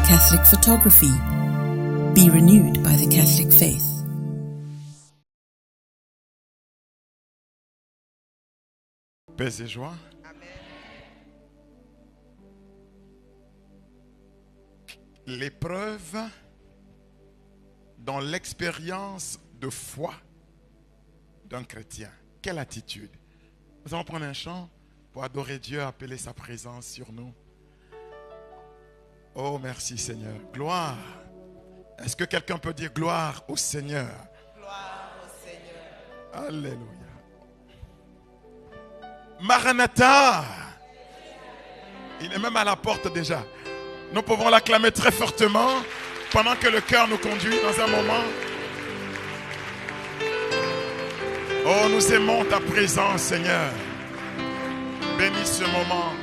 Catholic photography. Be renewed by the Catholic faith. Paix et joie. L'épreuve dans l'expérience de foi d'un chrétien. Quelle attitude? Nous allons prendre un chant pour adorer Dieu, appeler sa présence sur nous. Oh, merci Seigneur. Gloire. Est-ce que quelqu'un peut dire gloire au Seigneur? Gloire au Seigneur. Alléluia. Maranatha. Il est même à la porte déjà. Nous pouvons l'acclamer très fortement pendant que le cœur nous conduit dans un moment. Oh, nous aimons ta présence, Seigneur. Bénis ce moment.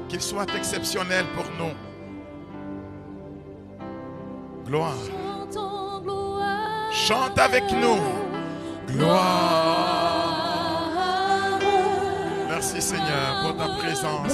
Qu'il soit exceptionnel pour nous. Gloire. Chante avec nous. Gloire. Merci Seigneur pour ta présence.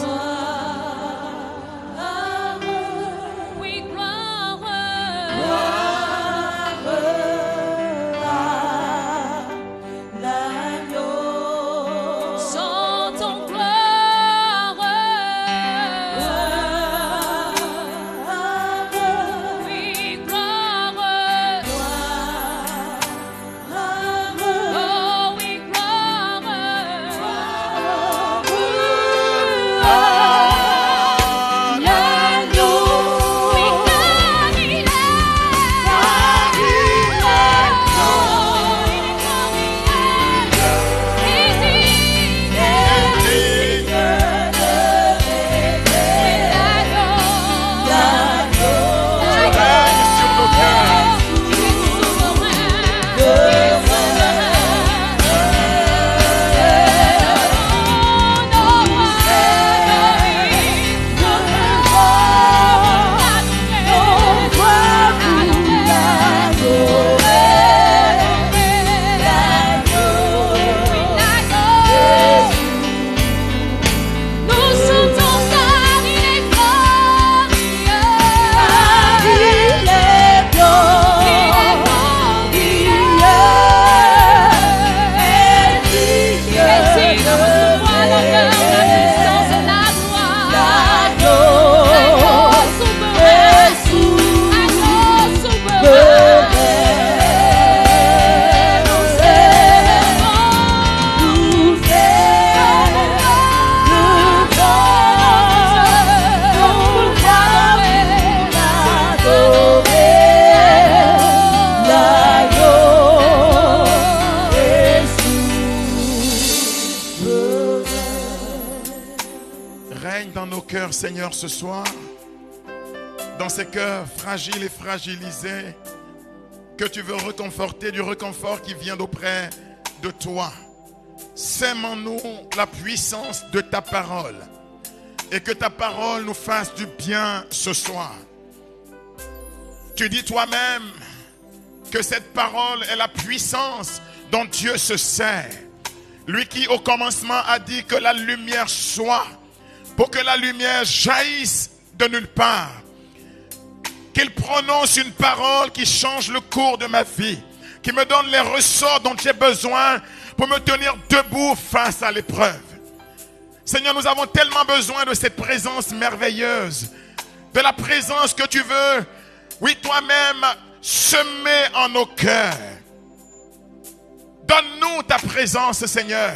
Seigneur, ce soir, dans ces cœurs fragiles et fragilisés, que tu veux réconforter, du réconfort qui vient d'auprès de toi. Sème en nous la puissance de ta parole et que ta parole nous fasse du bien ce soir. Tu dis toi-même que cette parole est la puissance dont Dieu se sert. Lui qui au commencement a dit que la lumière soit, pour que la lumière jaillisse de nulle part. Qu'il prononce une parole qui change le cours de ma vie, qui me donne les ressorts dont j'ai besoin pour me tenir debout face à l'épreuve. Seigneur, nous avons tellement besoin de cette présence merveilleuse, de la présence que tu veux, oui, toi-même, semer en nos cœurs. Donne-nous ta présence, Seigneur.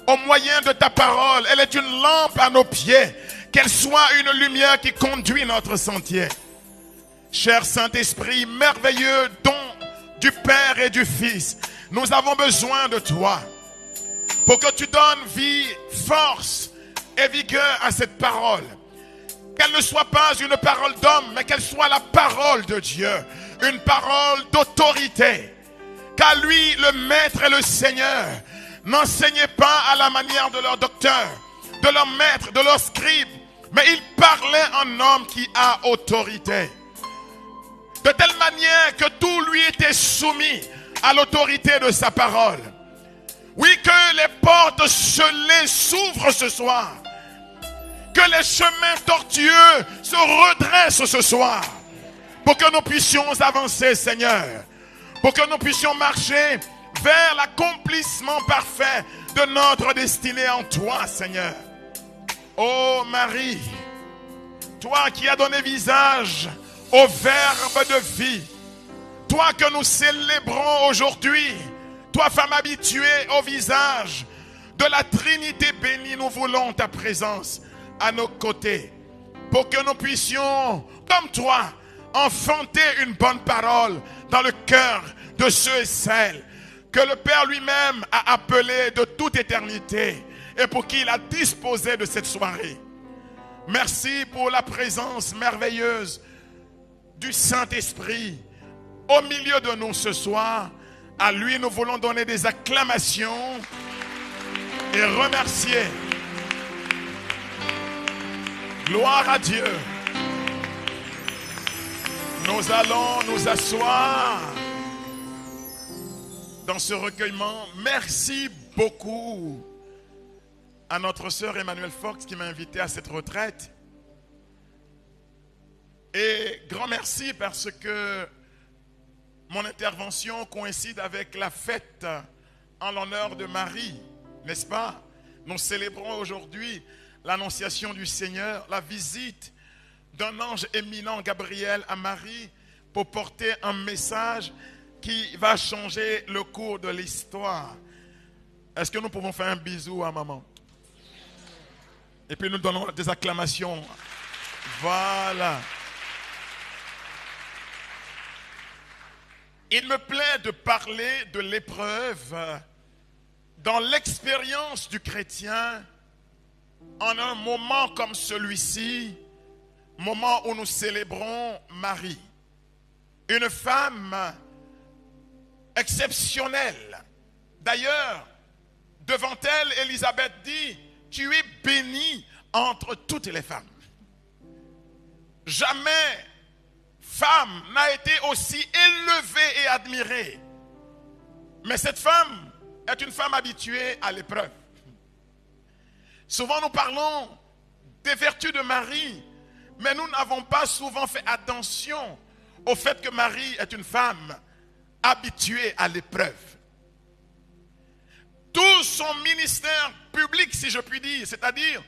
Au moyen de ta parole, elle est une lampe à nos pieds, qu'elle soit une lumière qui conduit notre sentier. Cher Saint-Esprit, merveilleux don du Père et du Fils, nous avons besoin de toi pour que tu donnes vie, force et vigueur à cette parole. Qu'elle ne soit pas une parole d'homme, mais qu'elle soit la parole de Dieu, une parole d'autorité. Car lui, le Maître et le Seigneur, n'enseignaient pas à la manière de leur docteur, de leur maître, de leur scribe, mais il parlait en homme qui a autorité. De telle manière que tout lui était soumis à l'autorité de sa parole. Oui, que les portes scellées s'ouvrent ce soir. Que Que les chemins tortueux se redressent ce soir. Pour que nous puissions avancer, Seigneur. Pour que nous puissions marcher vers l'accomplissement parfait de notre destinée en toi, Seigneur. Ô Marie, toi qui as donné visage au verbe de vie, toi que nous célébrons aujourd'hui, toi femme habituée au visage de la Trinité bénie, nous voulons ta présence à nos côtés pour que nous puissions, comme toi, enfanter une bonne parole dans le cœur de ceux et celles que le Père lui-même a appelés de toute éternité et pour qui il a disposé de cette soirée. Merci pour la présence merveilleuse du Saint-Esprit au milieu de nous ce soir. À lui, nous voulons donner des acclamations et remercier. Gloire à Dieu. Nous allons nous asseoir dans ce recueillement. Merci beaucoup à notre sœur Emmanuelle Fox qui m'a invité à cette retraite. Et grand merci parce que mon intervention coïncide avec la fête en l'honneur de Marie, n'est-ce pas? Nous célébrons aujourd'hui l'annonciation du Seigneur, la visite d'un ange éminent, Gabriel, à Marie pour porter un message qui va changer le cours de l'histoire. Est-ce que nous pouvons faire un bisou à maman? Et puis nous donnons des acclamations. Voilà. Il me plaît de parler de l'épreuve dans l'expérience du chrétien en un moment comme celui-ci, moment où nous célébrons Marie. Une femme exceptionnelle. D'ailleurs, devant elle, Élisabeth dit, tu es bénie entre toutes les femmes. Jamais femme n'a été aussi élevée et admirée. Mais cette femme est une femme habituée à l'épreuve. Souvent nous parlons des vertus de Marie, mais nous n'avons pas souvent fait attention au fait que Marie est une femme habituée à l'épreuve. Tout son ministère public, si je puis dire, c'est-à-dire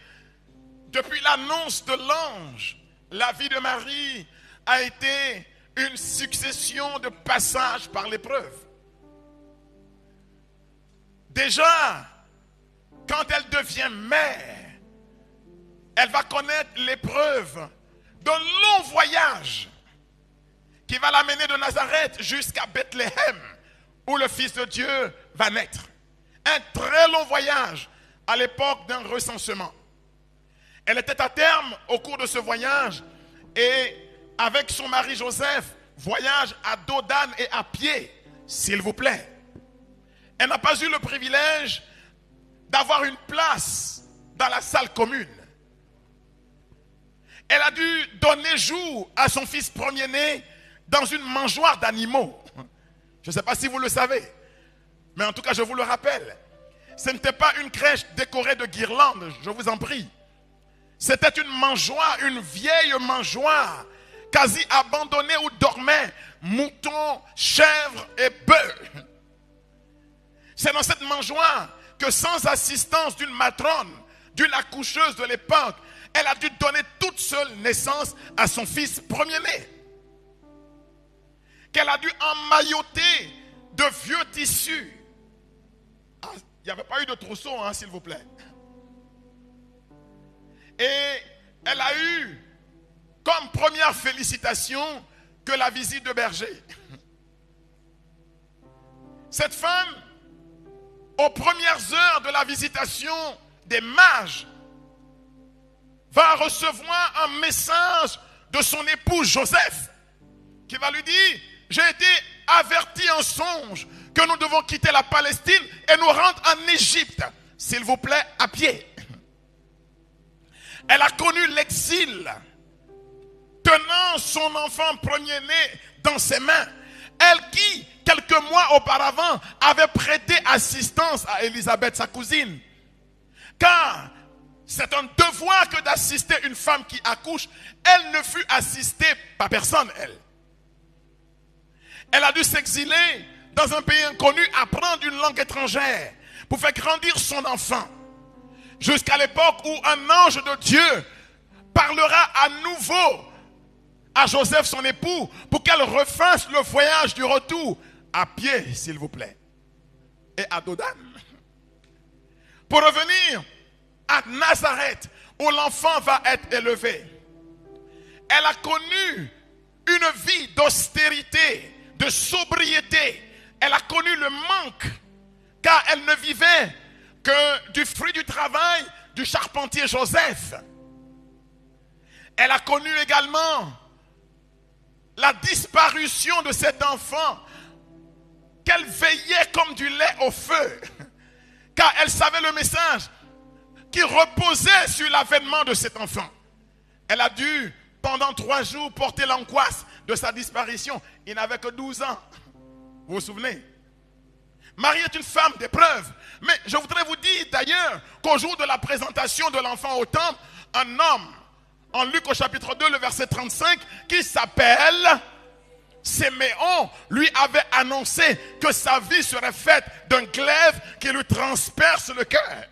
depuis l'annonce de l'ange, la vie de Marie a été une succession de passages par l'épreuve. Déjà, quand elle devient mère, elle va connaître l'épreuve d'un long voyage qui va l'amener de Nazareth jusqu'à Bethléem, où le Fils de Dieu va naître. Un très long voyage à l'époque d'un recensement. Elle était à terme au cours de ce voyage et avec son mari Joseph, voyage à dos d'âne et à pied, s'il vous plaît. Elle n'a pas eu le privilège d'avoir une place dans la salle commune. Elle a dû donner jour à son fils premier-né dans une mangeoire d'animaux. Je ne sais pas si vous le savez, mais en tout cas je vous le rappelle. Ce n'était pas une crèche décorée de guirlandes, je vous en prie. C'était une mangeoire, une vieille mangeoire, quasi abandonnée où dormaient moutons, chèvres et bœufs. C'est dans cette mangeoire que sans assistance d'une matrone, d'une accoucheuse de l'époque, elle a dû donner toute seule naissance à son fils premier-né. Qu'elle a dû emmailloter de vieux tissus. Ah, il n'y avait pas eu de trousseau, hein, s'il vous plaît. Et elle a eu comme première félicitation que la visite de berger. Cette femme, aux premières heures de la visitation des mages, va recevoir un message de son époux Joseph qui va lui dire, j'ai été averti en songe que nous devons quitter la Palestine et nous rendre en Égypte, s'il vous plaît, à pied. Elle a connu l'exil, tenant son enfant premier-né dans ses mains. Elle qui, quelques mois auparavant, avait prêté assistance à Élisabeth, sa cousine. Car C'est un devoir que d'assister une femme qui accouche. Elle ne fut assistée par personne, elle. Elle a dû s'exiler dans un pays inconnu, apprendre une langue étrangère pour faire grandir son enfant. Jusqu'à l'époque où un ange de Dieu parlera à nouveau à Joseph, son époux, pour qu'elle refasse le voyage du retour à pied, s'il vous plaît, et à dos d'âne. Pour revenir à Nazareth, où l'enfant va être élevé. Elle a connu une vie d'austérité, de sobriété. Elle a connu le manque, car elle ne vivait que du fruit du travail du charpentier Joseph. Elle a connu également la disparition de cet enfant, qu'elle veillait comme du lait au feu, car elle savait le message qui reposait sur l'avènement de cet enfant. Elle a dû, pendant 3 jours, porter l'angoisse de sa disparition. Il n'avait que 12 ans. Vous vous souvenez? Marie est une femme d'épreuve. Mais je voudrais vous dire d'ailleurs qu'au jour de la présentation de l'enfant au temple, un homme, en Luc au chapitre 2, le verset 35, qui s'appelle Siméon, lui avait annoncé que sa vie serait faite d'un glaive qui lui transperce le cœur.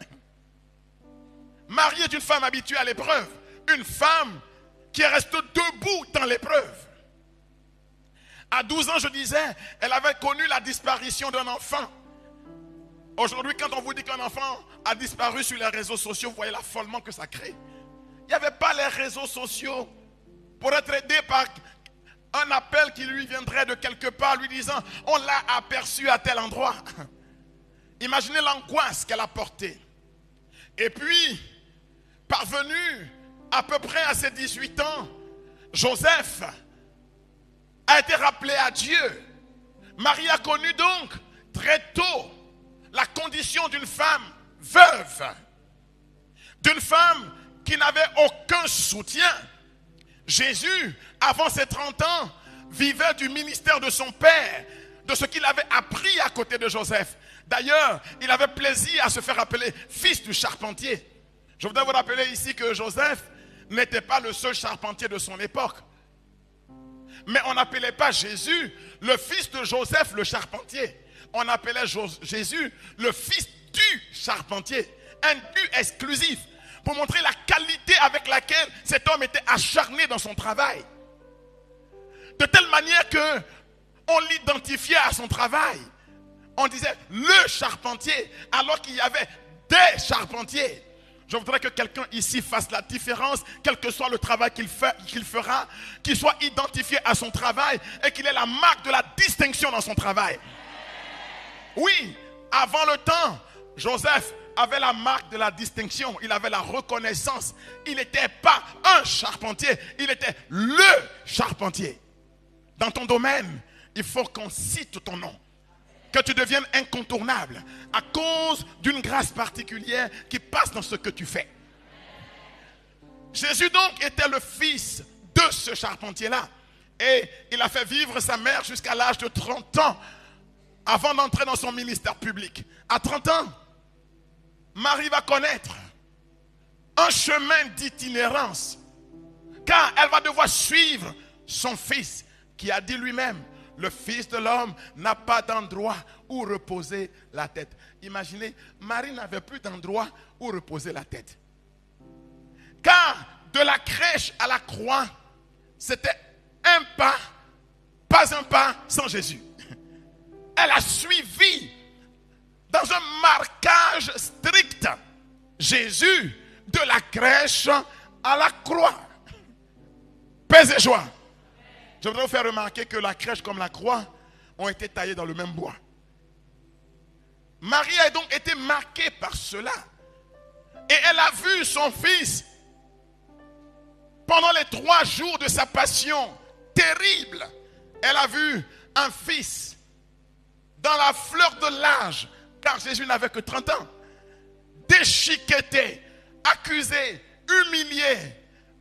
Marie est une femme habituée à l'épreuve, une femme qui reste debout dans l'épreuve. À 12 ans, je disais, elle avait connu la disparition d'un enfant. Aujourd'hui, quand on vous dit qu'un enfant a disparu sur les réseaux sociaux, vous voyez l'affolement que ça crée. Il n'y avait pas les réseaux sociaux pour être aidé par un appel qui lui viendrait de quelque part, lui disant, on l'a aperçu à tel endroit. Imaginez l'angoisse qu'elle a portée. Et puis, parvenu à peu près à ses 18 ans, Joseph a été rappelé à Dieu. Marie a connu donc très tôt la condition d'une femme veuve, d'une femme qui n'avait aucun soutien. Jésus, avant ses 30 ans, vivait du ministère de son père, de ce qu'il avait appris à côté de Joseph. D'ailleurs, il avait plaisir à se faire appeler fils du charpentier. Je voudrais vous rappeler ici que Joseph n'était pas le seul charpentier de son époque. Mais on n'appelait pas Jésus le fils de Joseph le charpentier. On appelait Jésus le fils du charpentier. Un du exclusif. Pour montrer la qualité avec laquelle cet homme était acharné dans son travail. De telle manière que on l'identifiait à son travail. On disait le charpentier, alors qu'il y avait des charpentiers. Je voudrais que quelqu'un ici fasse la différence, quel que soit le travail qu'il fera, qu'il soit identifié à son travail et qu'il ait la marque de la distinction dans son travail. Oui, avant le temps, Joseph avait la marque de la distinction, il avait la reconnaissance. Il n'était pas un charpentier, il était le charpentier. Dans ton domaine, il faut qu'on cite ton nom. Que tu deviennes incontournable à cause d'une grâce particulière qui passe dans ce que tu fais. Jésus donc était le fils de ce charpentier-là. Et il a fait vivre sa mère jusqu'à l'âge de 30 ans avant d'entrer dans son ministère public. À 30 ans, Marie va connaître un chemin d'itinérance, car elle va devoir suivre son fils qui a dit lui-même, le Fils de l'homme n'a pas d'endroit où reposer la tête. Imaginez, Marie n'avait plus d'endroit où reposer la tête. Car de la crèche à la croix, c'était un pas sans Jésus. Elle a suivi dans un marquage strict Jésus de la crèche à la croix. Paix et joie. Je voudrais vous faire remarquer que la crèche comme la croix ont été taillées dans le même bois. Marie a donc été marquée par cela. Et elle a vu son fils pendant les 3 jours de sa passion terrible. Elle a vu un fils dans la fleur de l'âge, car Jésus n'avait que 30 ans, déchiqueté, accusé, humilié,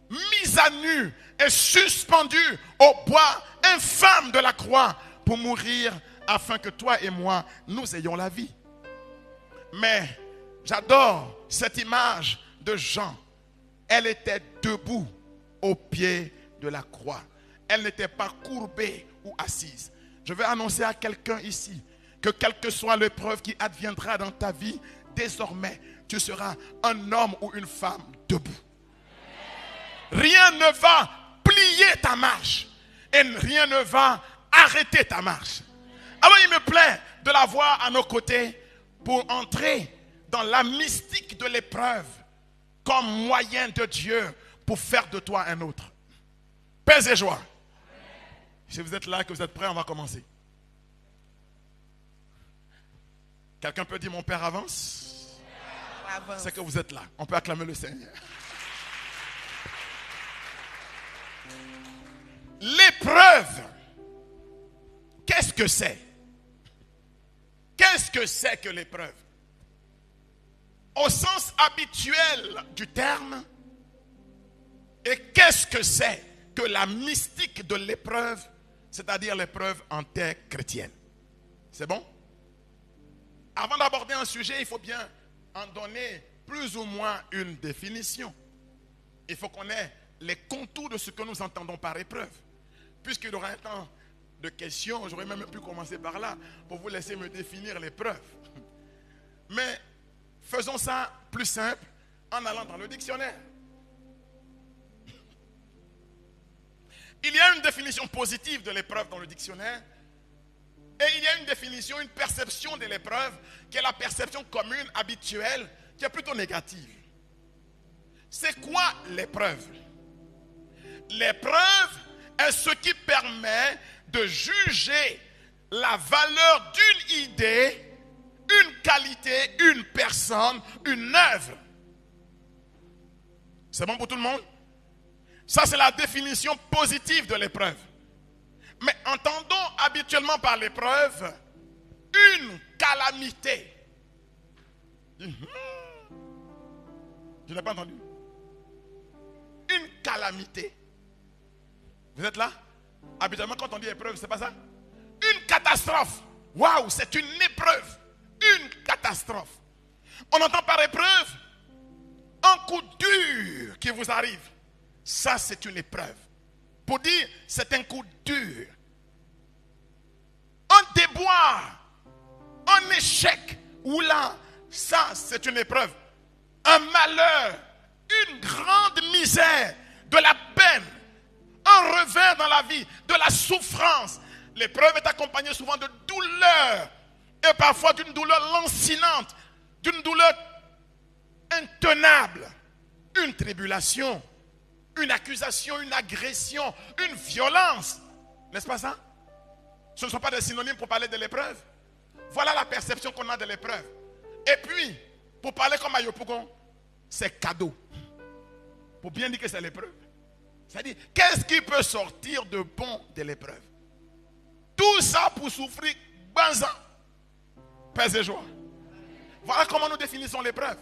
mis à nu et suspendu au bois infâme de la croix pour mourir afin que toi et moi, nous ayons la vie. Mais j'adore cette image de Jean, elle était debout au pied de la croix. Elle n'était pas courbée ou assise. Je vais annoncer à quelqu'un ici que quelle que soit l'épreuve qui adviendra dans ta vie, désormais, tu seras un homme ou une femme debout. Rien ne va plier ta marche et rien ne va arrêter ta marche. Alors il me plaît de la voir à nos côtés pour entrer dans la mystique de l'épreuve comme moyen de Dieu pour faire de toi un autre. Paix et joie. Si vous êtes là, que vous êtes prêts, on va commencer. Quelqu'un peut dire mon Père avance? C'est que vous êtes là. On peut acclamer le Seigneur. L'épreuve, qu'est-ce que c'est? Qu'est-ce que c'est que l'épreuve? Au sens habituel du terme, et qu'est-ce que c'est que la mystique de l'épreuve, c'est-à-dire l'épreuve en terre chrétienne? C'est bon? Avant d'aborder un sujet, il faut bien en donner plus ou moins une définition. Il faut qu'on ait les contours de ce que nous entendons par épreuve. Puisqu'il y aura un temps de questions, j'aurais même pu commencer par là pour vous laisser me définir l'épreuve. Mais faisons ça plus simple en allant dans le dictionnaire. Il y a une définition positive de l'épreuve dans le dictionnaire. Et il y a une définition, une perception de l'épreuve qui est la perception commune, habituelle, qui est plutôt négative. C'est quoi l'épreuve? L'épreuve est ce qui permet de juger la valeur d'une idée, une qualité, une personne, une œuvre. C'est bon pour tout le monde? Ça, c'est la définition positive de l'épreuve. Mais entendons habituellement par l'épreuve une calamité. Je n'ai pas entendu. Une calamité. Vous êtes là? Habituellement, quand on dit épreuve, c'est pas ça? Une catastrophe. Waouh, c'est une épreuve. Une catastrophe. On entend par épreuve un coup dur qui vous arrive. Ça, c'est une épreuve. Pour dire, c'est un coup dur. Un déboire. Un échec. Ou là, ça, c'est une épreuve. Un malheur. Une grande misère. De la peine. Un revers dans la vie. De la souffrance. L'épreuve est accompagnée souvent de douleur. Et parfois d'une douleur lancinante. D'une douleur intenable. Une tribulation. Une accusation, une agression, une violence. N'est-ce pas ça? Ce ne sont pas des synonymes pour parler de l'épreuve. Voilà la perception qu'on a de l'épreuve. Et puis, pour parler comme Ayopougon, c'est cadeau. Pour bien dire que c'est l'épreuve. C'est-à-dire, qu'est-ce qui peut sortir de bon de l'épreuve? Tout ça pour souffrir, banzan. Paix et joie. Voilà comment nous définissons l'épreuve.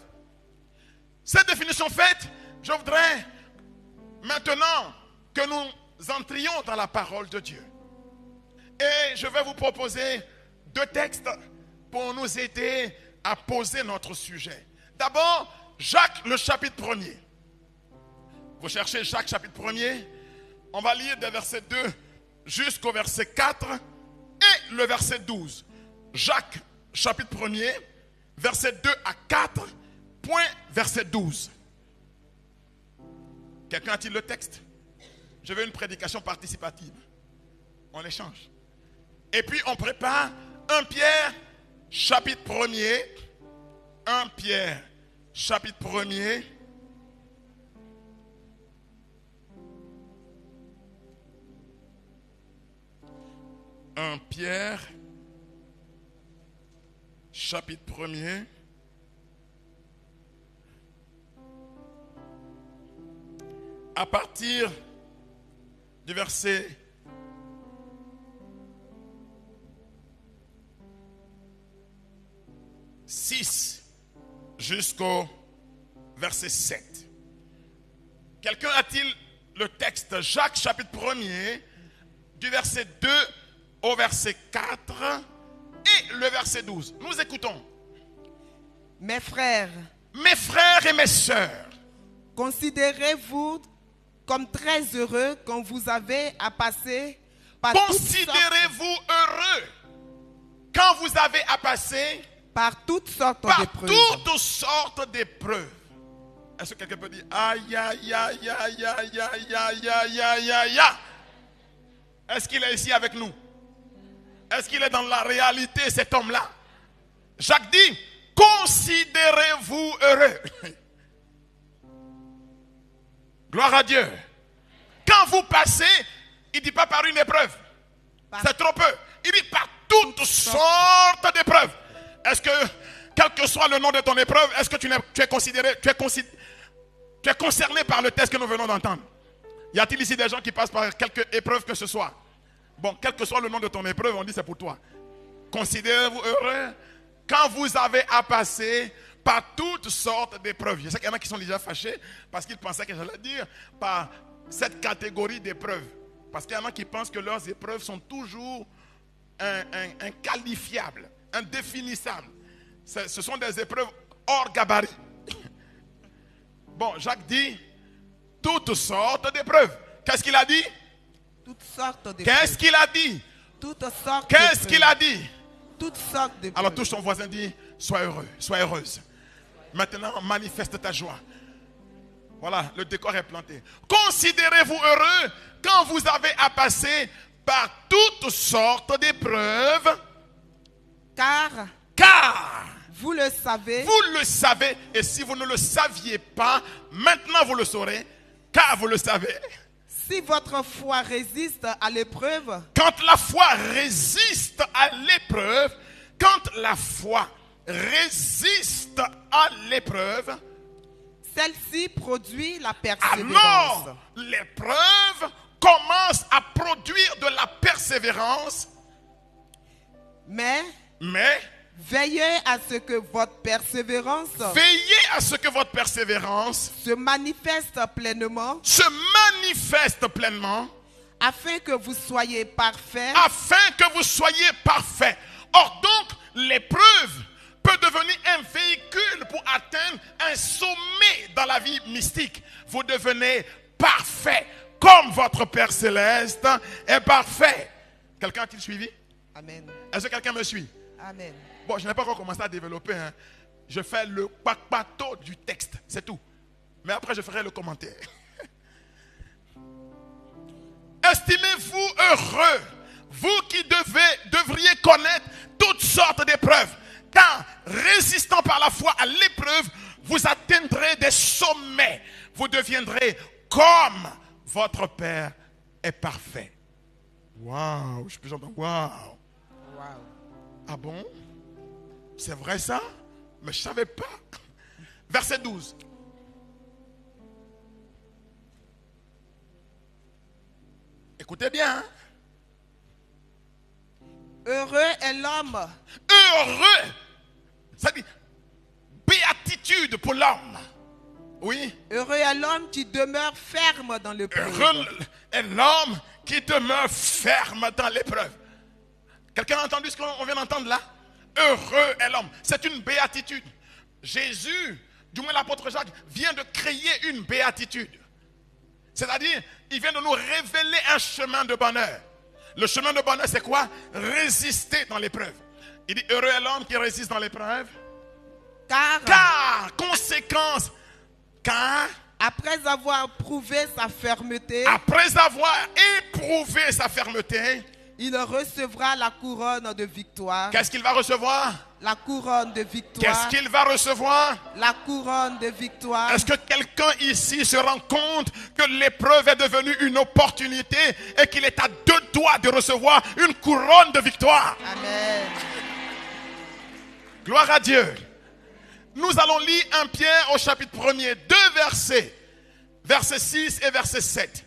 Cette définition faite, je voudrais maintenant que nous entrions dans la parole de Dieu. Et je vais vous proposer 2 textes pour nous aider à poser notre sujet. D'abord, Jacques, le chapitre 1er. Vous cherchez Jacques, chapitre 1er. On va lire des versets 2 jusqu'au verset 4 et le verset 12. Jacques, chapitre 1er, verset 2 à 4, point verset 12. Quelqu'un a-t-il le texte? Je veux une prédication participative. On échange. Et puis on prépare 1 Pierre, chapitre 1er. 1 Pierre, chapitre 1er. Un Pierre, chapitre 1er. À partir du verset 6 jusqu'au verset 7. Quelqu'un a-t-il le texte? Jacques chapitre 1er, du verset 2 au verset 4 et le verset 12. Nous écoutons. Mes frères Mes frères et mes sœurs, Considérez-vous comme très heureux quand vous avez à passer par toutes Considérez-vous heureux quand vous avez à passer sortes par d'épreuves. toutes sortes d'épreuves. Est-ce que quelqu'un peut dire aïe, aïe, aïe, aïe, aïe, aïe, aïe, aïe, aïe, aïe, aïe. Est-ce qu'il est ici avec nous? Est-ce qu'il est dans la réalité, cet homme-là? Jacques dit, considérez-vous heureux. Gloire à Dieu. Quand vous passez, il ne dit pas par une épreuve. C'est trop peu. Il dit par toutes sortes d'épreuves. Est-ce que, quel que soit le nom de ton épreuve, est-ce que tu es considéré, tu es concerné par le test que nous venons d'entendre? Y a-t-il ici des gens qui passent par quelque épreuve que ce soit? Bon, quel que soit le nom de ton épreuve, on dit c'est pour toi. Considérez-vous heureux quand vous avez à passer par toutes sortes d'épreuves. Je sais qu'il y en a qui sont déjà fâchés parce qu'ils pensaient que j'allais dire par cette catégorie d'épreuves. Parce qu'il y en a qui pensent que leurs épreuves sont toujours inqualifiables, indéfinissables. Ce sont des épreuves hors gabarit. Bon, Jacques dit toutes sortes d'épreuves. Qu'est-ce qu'il a dit? Toutes sortes d'épreuves. Qu'est-ce qu'il a dit? Toutes sortes Qu'est-ce qu'il a dit? Toutes sortes d'épreuves. Alors touche ton voisin, dit sois heureux, sois heureuse. Maintenant, manifeste ta joie. Voilà, le décor est planté. Considérez-vous heureux quand vous avez à passer par toutes sortes d'épreuves. Car vous le savez. Vous le savez. Et si vous ne le saviez pas, maintenant vous le saurez. Car vous le savez. Si votre foi résiste à l'épreuve. Quand la foi résiste à l'épreuve. Quand la foi résiste à l'épreuve. Celle-ci produit la persévérance. Alors, l'épreuve commence à produire de la persévérance. Mais veillez à ce que votre persévérance se manifeste pleinement. Afin que vous soyez parfaits. Or donc, l'épreuve peut devenir un véhicule pour atteindre un sommet dans la vie mystique. Vous devenez parfait comme votre Père Céleste est parfait. Quelqu'un a-t-il suivi? Amen. Est-ce que quelqu'un me suit? Amen. Bon, je n'ai pas encore commencé à développer. Je fais le bateau du texte, c'est tout. Mais après, je ferai le commentaire. Estimez-vous heureux, vous qui devriez connaître toutes sortes d'épreuves. Car résistant par la foi à l'épreuve, vous atteindrez des sommets. Vous deviendrez comme votre Père est parfait. Waouh, je peux entendre waouh. Ah bon? C'est vrai ça? Mais je ne savais pas. Verset 12. Écoutez bien. Hein? Heureux est l'homme. Heureux. Ça dit béatitude pour l'homme. Oui. Heureux est l'homme qui demeure ferme dans l'épreuve. Heureux est l'homme qui demeure ferme dans l'épreuve. Quelqu'un a entendu ce qu'on vient d'entendre là? Heureux est l'homme. C'est une béatitude. Jésus, du moins l'apôtre Jacques, vient de créer une béatitude. C'est-à-dire, il vient de nous révéler un chemin de bonheur. Le chemin de bonheur, c'est quoi? Résister dans l'épreuve. Il dit, heureux est l'homme qui résiste dans l'épreuve. Car, conséquence, car, après avoir éprouvé sa fermeté, il recevra la couronne de victoire. Qu'est-ce qu'il va recevoir? La couronne de victoire. Qu'est-ce qu'il va recevoir? La couronne de victoire. Est-ce que quelqu'un ici se rend compte que l'épreuve est devenue une opportunité et qu'il est à deux doigts de recevoir une couronne de victoire? Amen. Gloire à Dieu. Nous allons lire 1 Pierre au chapitre 1er, 2 versets. Verset 6 et verset 7.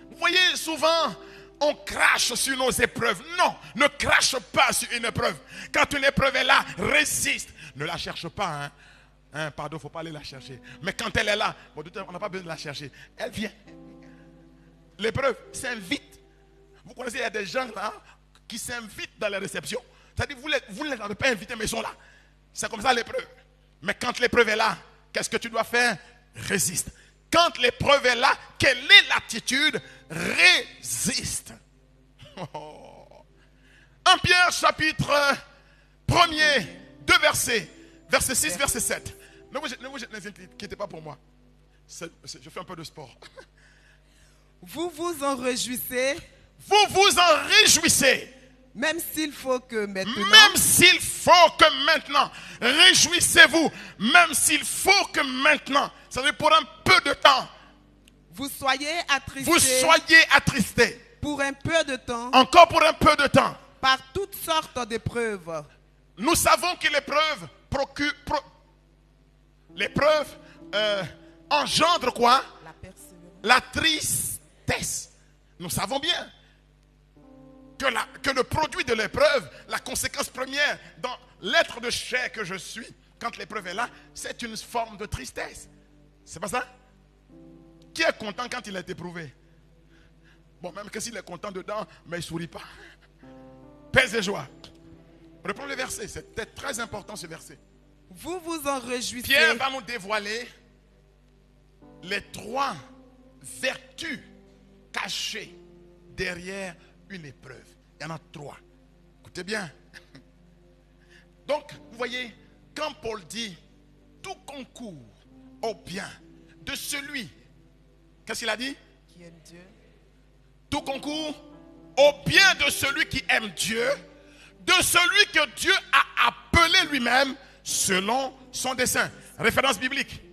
Vous voyez, souvent, on crache sur nos épreuves. Non, ne crache pas sur une épreuve. Quand une épreuve est là, résiste. Ne la cherche pas. Pardon, il ne faut pas aller la chercher. Mais quand elle est là, on n'a pas besoin de la chercher. Elle vient. L'épreuve s'invite. Vous connaissez, il y a des gens là qui s'invitent dans les réceptions. C'est-à-dire, vous ne les avez pas invités, mais ils sont là. C'est comme ça l'épreuve. Mais quand l'épreuve est là, qu'est-ce que tu dois faire? Résiste. Quand l'épreuve est là, quelle est l'attitude? Résiste. 1 Pierre chapitre 1er, 2 versets. Verset 6, verset 7. Ne vous inquiétez pas pour moi. Je fais un peu de sport. Vous vous en réjouissez. Vous vous en réjouissez. Même s'il faut que maintenant. Même s'il faut que maintenant. Réjouissez-vous. Même s'il faut que maintenant. Ça veut dire pour un peu de temps. Vous soyez attristés. Vous soyez attristés. Pour un peu de temps. Encore pour un peu de temps. Par toutes sortes d'épreuves. Nous savons que l'épreuve engendre quoi? La persévérance. La tristesse. Nous savons bien que le produit de l'épreuve, la conséquence première dans l'être de chair que je suis, quand l'épreuve est là, c'est une forme de tristesse. C'est pas ça? Qui est content quand il est éprouvé? Bon, même que s'il est content dedans, mais il ne sourit pas. Paix et joie. Reprends le verset, c'était très important ce verset. Vous vous en réjouissez. Pierre va nous dévoiler les 3 vertus cachées derrière une épreuve. Il y en a 3. Écoutez bien. Donc, vous voyez, quand Paul dit tout concourt au bien de celui, qu'est-ce qu'il a dit? Qui aime Dieu. Tout concourt au bien de celui qui aime Dieu, de celui que Dieu a appelé lui-même selon son dessein. Référence biblique.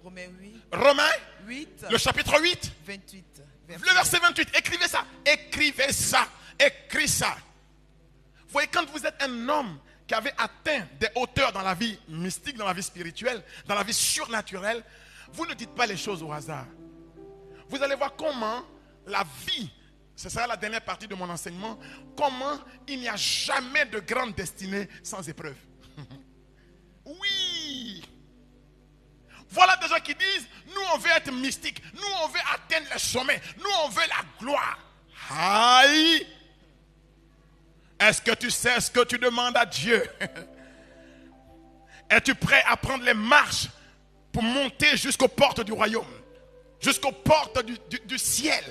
Romains 8, le chapitre 8, 28. le verset 28. Écrivez ça. Écrivez ça. Écris ça. Vous voyez, quand vous êtes un homme qui avait atteint des hauteurs dans la vie mystique, dans la vie spirituelle, dans la vie surnaturelle, vous ne dites pas les choses au hasard. Vous allez voir comment la vie, ce sera la dernière partie de mon enseignement, comment il n'y a jamais de grande destinée sans épreuve. Oui. Voilà des gens qui disent, nous on veut être mystique, nous on veut atteindre le sommet, nous on veut la gloire. Aïe. Est-ce que tu sais ce que tu demandes à Dieu? Es-tu prêt à prendre les marches pour monter jusqu'aux portes du royaume, jusqu'aux portes du ciel?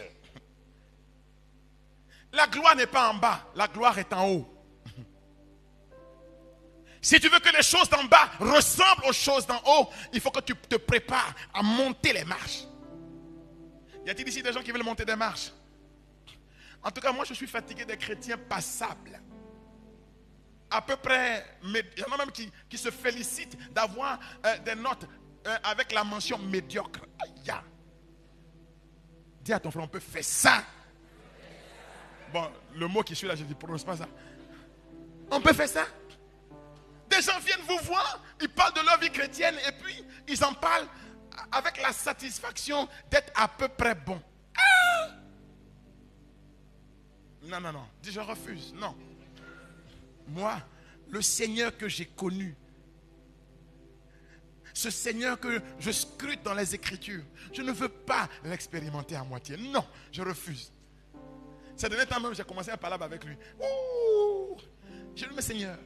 La gloire n'est pas en bas, la gloire est en haut. Si tu veux que les choses d'en bas ressemblent aux choses d'en haut, il faut que tu te prépares à monter les marches. Y a-t-il ici des gens qui veulent monter des marches? En tout cas, moi je suis fatigué des chrétiens passables. À peu près, il y en a même qui se félicitent d'avoir des notes avec la mention médiocre. Aïe. Dis à ton frère, on peut faire ça. Bon, le mot qui suit là, je ne prononce pas ça. On peut faire ça. Des gens viennent vous voir, ils parlent de leur vie chrétienne et puis ils en parlent avec la satisfaction d'être à peu près bon. Ah! Non. Dis, je refuse. Non. Moi, le Seigneur que j'ai connu, ce Seigneur que je scrute dans les Écritures, je ne veux pas l'expérimenter à moitié. Non, je refuse. Ces derniers temps même, j'ai commencé à parler avec lui. Ouh! J'ai dit, mais Seigneur,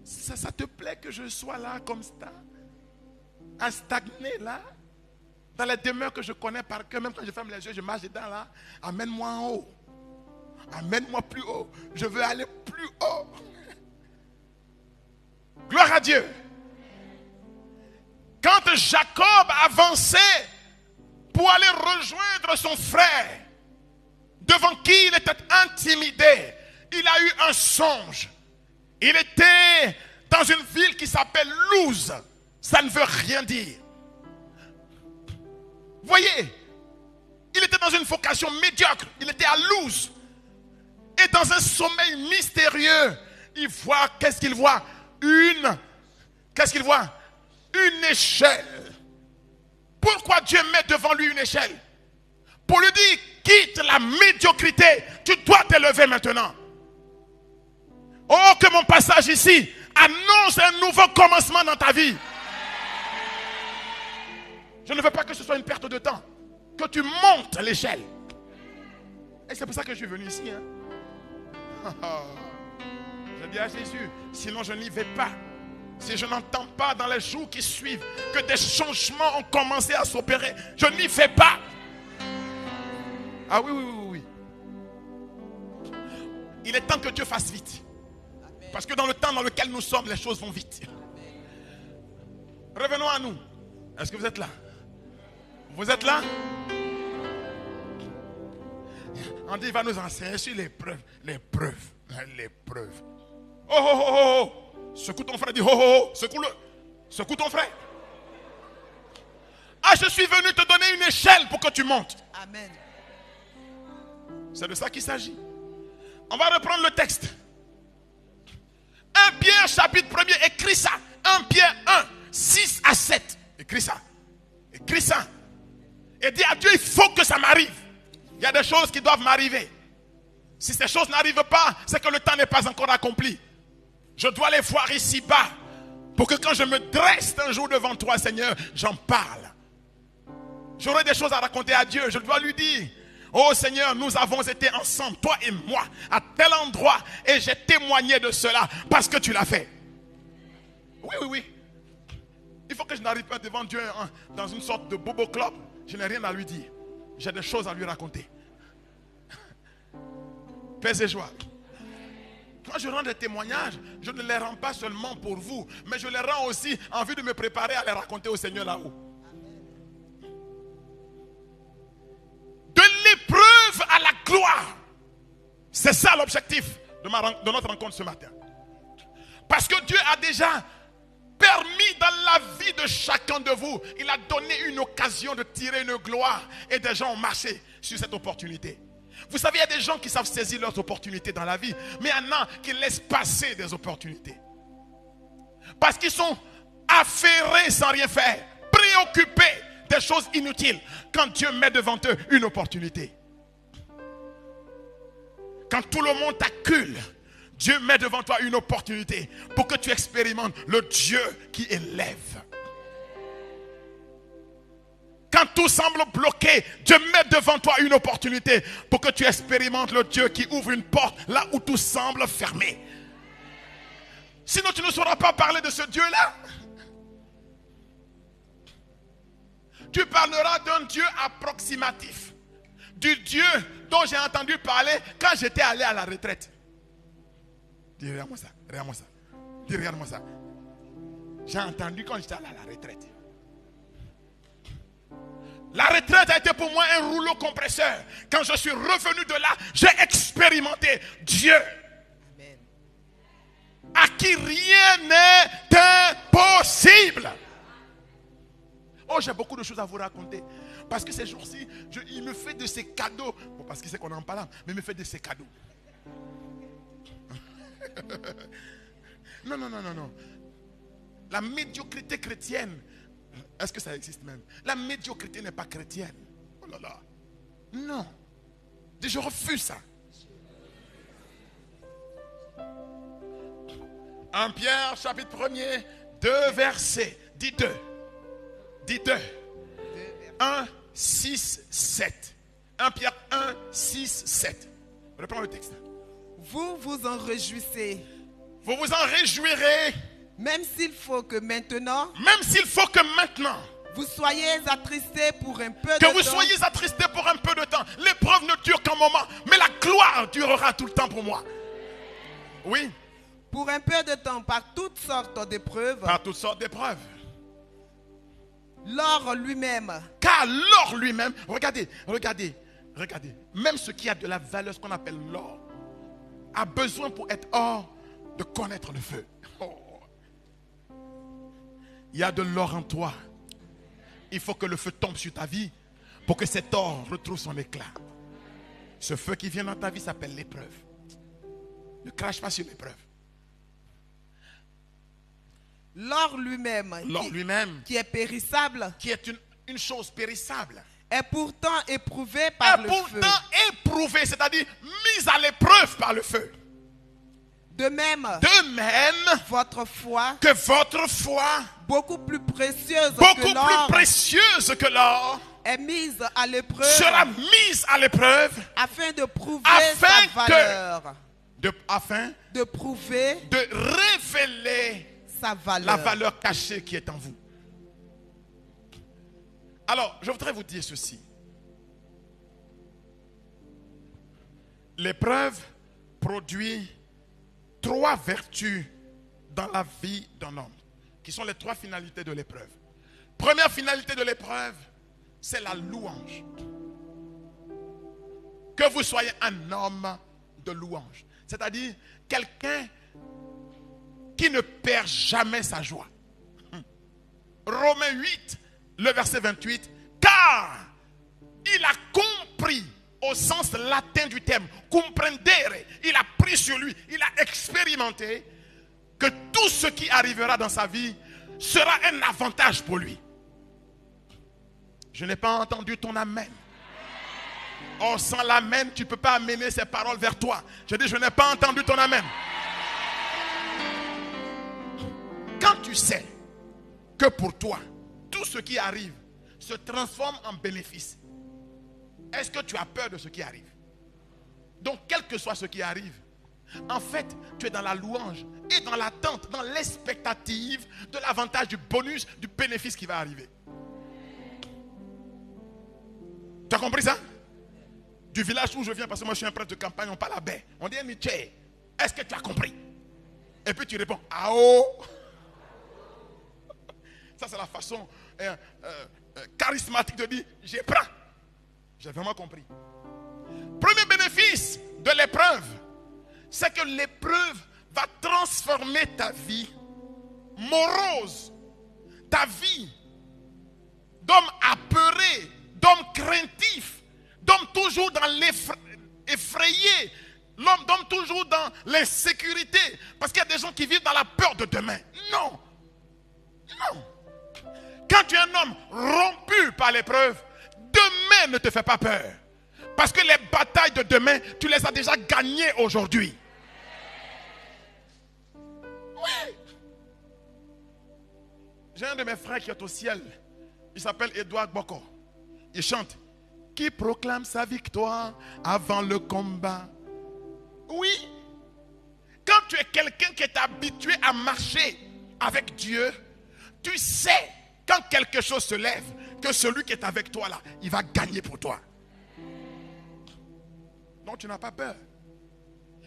ça te plaît que je sois là comme ça, à stagner là, dans les demeures que je connais par cœur, même quand je ferme les yeux, je marche dedans là. Amène-moi en haut. Amène-moi plus haut. Je veux aller plus haut. Gloire à Dieu. Quand Jacob avançait pour aller rejoindre son frère, devant qui il était intimidé, il a eu un songe. Il était dans une ville qui s'appelle Luz. Ça ne veut rien dire. Voyez, il était dans une vocation médiocre. Il était à Luz. Et dans un sommeil mystérieux, il voit, qu'est-ce qu'il voit? Qu'est-ce qu'il voit? Une échelle. Pourquoi Dieu met devant lui une échelle? Pour lui dire, quitte la médiocrité, tu dois t'élever maintenant. Oh, que mon passage ici annonce un nouveau commencement dans ta vie. Je ne veux pas que ce soit une perte de temps. Que tu montes l'échelle. Et c'est pour ça que je suis venu ici. Je dis à Jésus, sinon je n'y vais pas. Si je n'entends pas dans les jours qui suivent que des changements ont commencé à s'opérer, je n'y vais pas. Ah oui, oui, oui, oui. Il est temps que Dieu fasse vite. Parce que dans le temps dans lequel nous sommes, les choses vont vite. Revenons à nous. Est-ce que vous êtes là? Vous êtes là? On dit, il va nous enseigner sur les preuves. Les preuves. Les preuves. Oh, oh, oh, oh, oh. Secoue ton frère, dis, oh, oh, oh. Secoue-le. Secoue ton frère. Ah, je suis venu te donner une échelle pour que tu montes. Amen. C'est de ça qu'il s'agit. On va reprendre le texte. 1 Pierre chapitre 1er, écris ça. 1 Pierre 1, 6 à 7. Écris ça. Écris ça. Et dis à Dieu, il faut que ça m'arrive. Il y a des choses qui doivent m'arriver. Si ces choses n'arrivent pas, c'est que le temps n'est pas encore accompli. Je dois les voir ici-bas. Pour que quand je me dresse un jour devant toi, Seigneur, j'en parle. J'aurai des choses à raconter à Dieu. Je dois lui dire, oh Seigneur, nous avons été ensemble, toi et moi, à tel endroit. Et j'ai témoigné de cela parce que tu l'as fait. Oui, oui, oui. Il faut que je n'arrive pas devant Dieu dans une sorte de bobo club. Je n'ai rien à lui dire. J'ai des choses à lui raconter. Paix et joie. Quand je rends des témoignages, je ne les rends pas seulement pour vous, mais je les rends aussi en vue de me préparer à les raconter au Seigneur là-haut. De l'épreuve à la gloire. C'est ça l'objectif de notre rencontre ce matin. Parce que Dieu a déjà permis dans la vie de chacun de vous, il a donné une occasion de tirer une gloire et des gens ont marché sur cette opportunité. Vous savez, il y a des gens qui savent saisir leurs opportunités dans la vie, mais il y en a qui laissent passer des opportunités. Parce qu'ils sont affairés sans rien faire, préoccupés des choses inutiles, quand Dieu met devant eux une opportunité. Quand tout le monde t'accule, Dieu met devant toi une opportunité pour que tu expérimentes le Dieu qui élève. Quand tout semble bloqué, Dieu met devant toi une opportunité pour que tu expérimentes le Dieu qui ouvre une porte là où tout semble fermé. Sinon tu ne sauras pas parler de ce Dieu-là. Tu parleras d'un Dieu approximatif. Du Dieu dont j'ai entendu parler quand j'étais allé à la retraite. Dis, regarde-moi ça, regarde-moi ça. Dis, regarde-moi ça. J'ai entendu quand j'étais allé à la retraite. La retraite a été pour moi un rouleau compresseur. Quand je suis revenu de là, j'ai expérimenté Dieu. Amen. À qui rien n'est impossible. Oh, j'ai beaucoup de choses à vous raconter. Parce que ces jours-ci, il me fait de ces cadeaux. Bon, parce qu'il sait qu'on n'en parle pas, mais il me fait de ces cadeaux. Non, non, non, non, non. La médiocrité chrétienne, est-ce que ça existe même? La médiocrité n'est pas chrétienne. Oh là là. Non. Je refuse ça. 1 Pierre, chapitre 1er, 2 versets. Dis 2. Dis 2. 1, 6, 7. 1 Pierre 1, 6, 7. Reprends le texte. Vous vous en réjouissez. Vous vous en réjouirez. Même s'il faut que maintenant. Même s'il faut que maintenant. Vous soyez attristés pour un peu de temps. Que vous soyez attristés pour un peu de temps. L'épreuve ne dure qu'un moment. Mais la gloire durera tout le temps pour moi. Oui. Pour un peu de temps, par toutes sortes d'épreuves. Par toutes sortes d'épreuves. L'or lui-même. Car l'or lui-même. Regardez, regardez, regardez. Même ce qui a de la valeur, ce qu'on appelle l'or, a besoin pour être or de connaître le feu. Oh. Il y a de l'or en toi. Il faut que le feu tombe sur ta vie pour que cet or retrouve son éclat. Ce feu qui vient dans ta vie s'appelle l'épreuve. Ne crache pas sur l'épreuve. L'or lui-même, qui est périssable, qui est une chose périssable, est pourtant éprouvé par le feu. Est pourtant éprouvé, c'est-à-dire mise à l'épreuve par le feu. De même, votre foi, beaucoup plus précieuse que l'or, est mise à l'épreuve, sera mise à l'épreuve, afin de prouver sa valeur, afin de prouver, de révéler sa valeur. La valeur cachée qui est en vous. Alors, je voudrais vous dire ceci. L'épreuve produit 3 vertus dans la vie d'un homme, qui sont les 3 finalités de l'épreuve. Première finalité de l'épreuve, c'est la louange. Que vous soyez un homme de louange, c'est-à-dire quelqu'un qui ne perd jamais sa joie. Romains 8, le verset 28, car il a compris au sens latin du terme, comprendere, il a pris sur lui, il a expérimenté que tout ce qui arrivera dans sa vie sera un avantage pour lui. Je n'ai pas entendu ton amen. Oh, sans l'amen, tu ne peux pas amener ces paroles vers toi. Je dis, je n'ai pas entendu ton amen. Quand tu sais que pour toi, tout ce qui arrive se transforme en bénéfice, est-ce que tu as peur de ce qui arrive? Donc, quel que soit ce qui arrive, en fait, tu es dans la louange et dans l'attente, dans l'expectative de l'avantage, du bonus, du bénéfice qui va arriver. Tu as compris ça? Du village où je viens, parce que moi je suis un prêtre de campagne, on parle à baie. On dit, Nietzsche, est-ce que tu as compris? Et puis tu réponds, ah oh! Ça c'est la façon charismatique de dire, j'ai pris. J'ai vraiment compris. Premier bénéfice de l'épreuve, c'est que l'épreuve va transformer ta vie morose, ta vie d'homme apeuré, d'homme craintif, d'homme toujours dans l'effrayé, d'homme toujours dans l'insécurité. Parce qu'il y a des gens qui vivent dans la peur de demain. Non. Non. Quand tu es un homme rompu par l'épreuve, demain ne te fait pas peur. Parce que les batailles de demain, tu les as déjà gagnées aujourd'hui. Oui. J'ai un de mes frères qui est au ciel. Il s'appelle Edouard Boko. Il chante. Qui proclame sa victoire avant le combat. Oui. Quand tu es quelqu'un qui est habitué à marcher avec Dieu, tu sais quand quelque chose se lève, que celui qui est avec toi là, il va gagner pour toi. Donc tu n'as pas peur.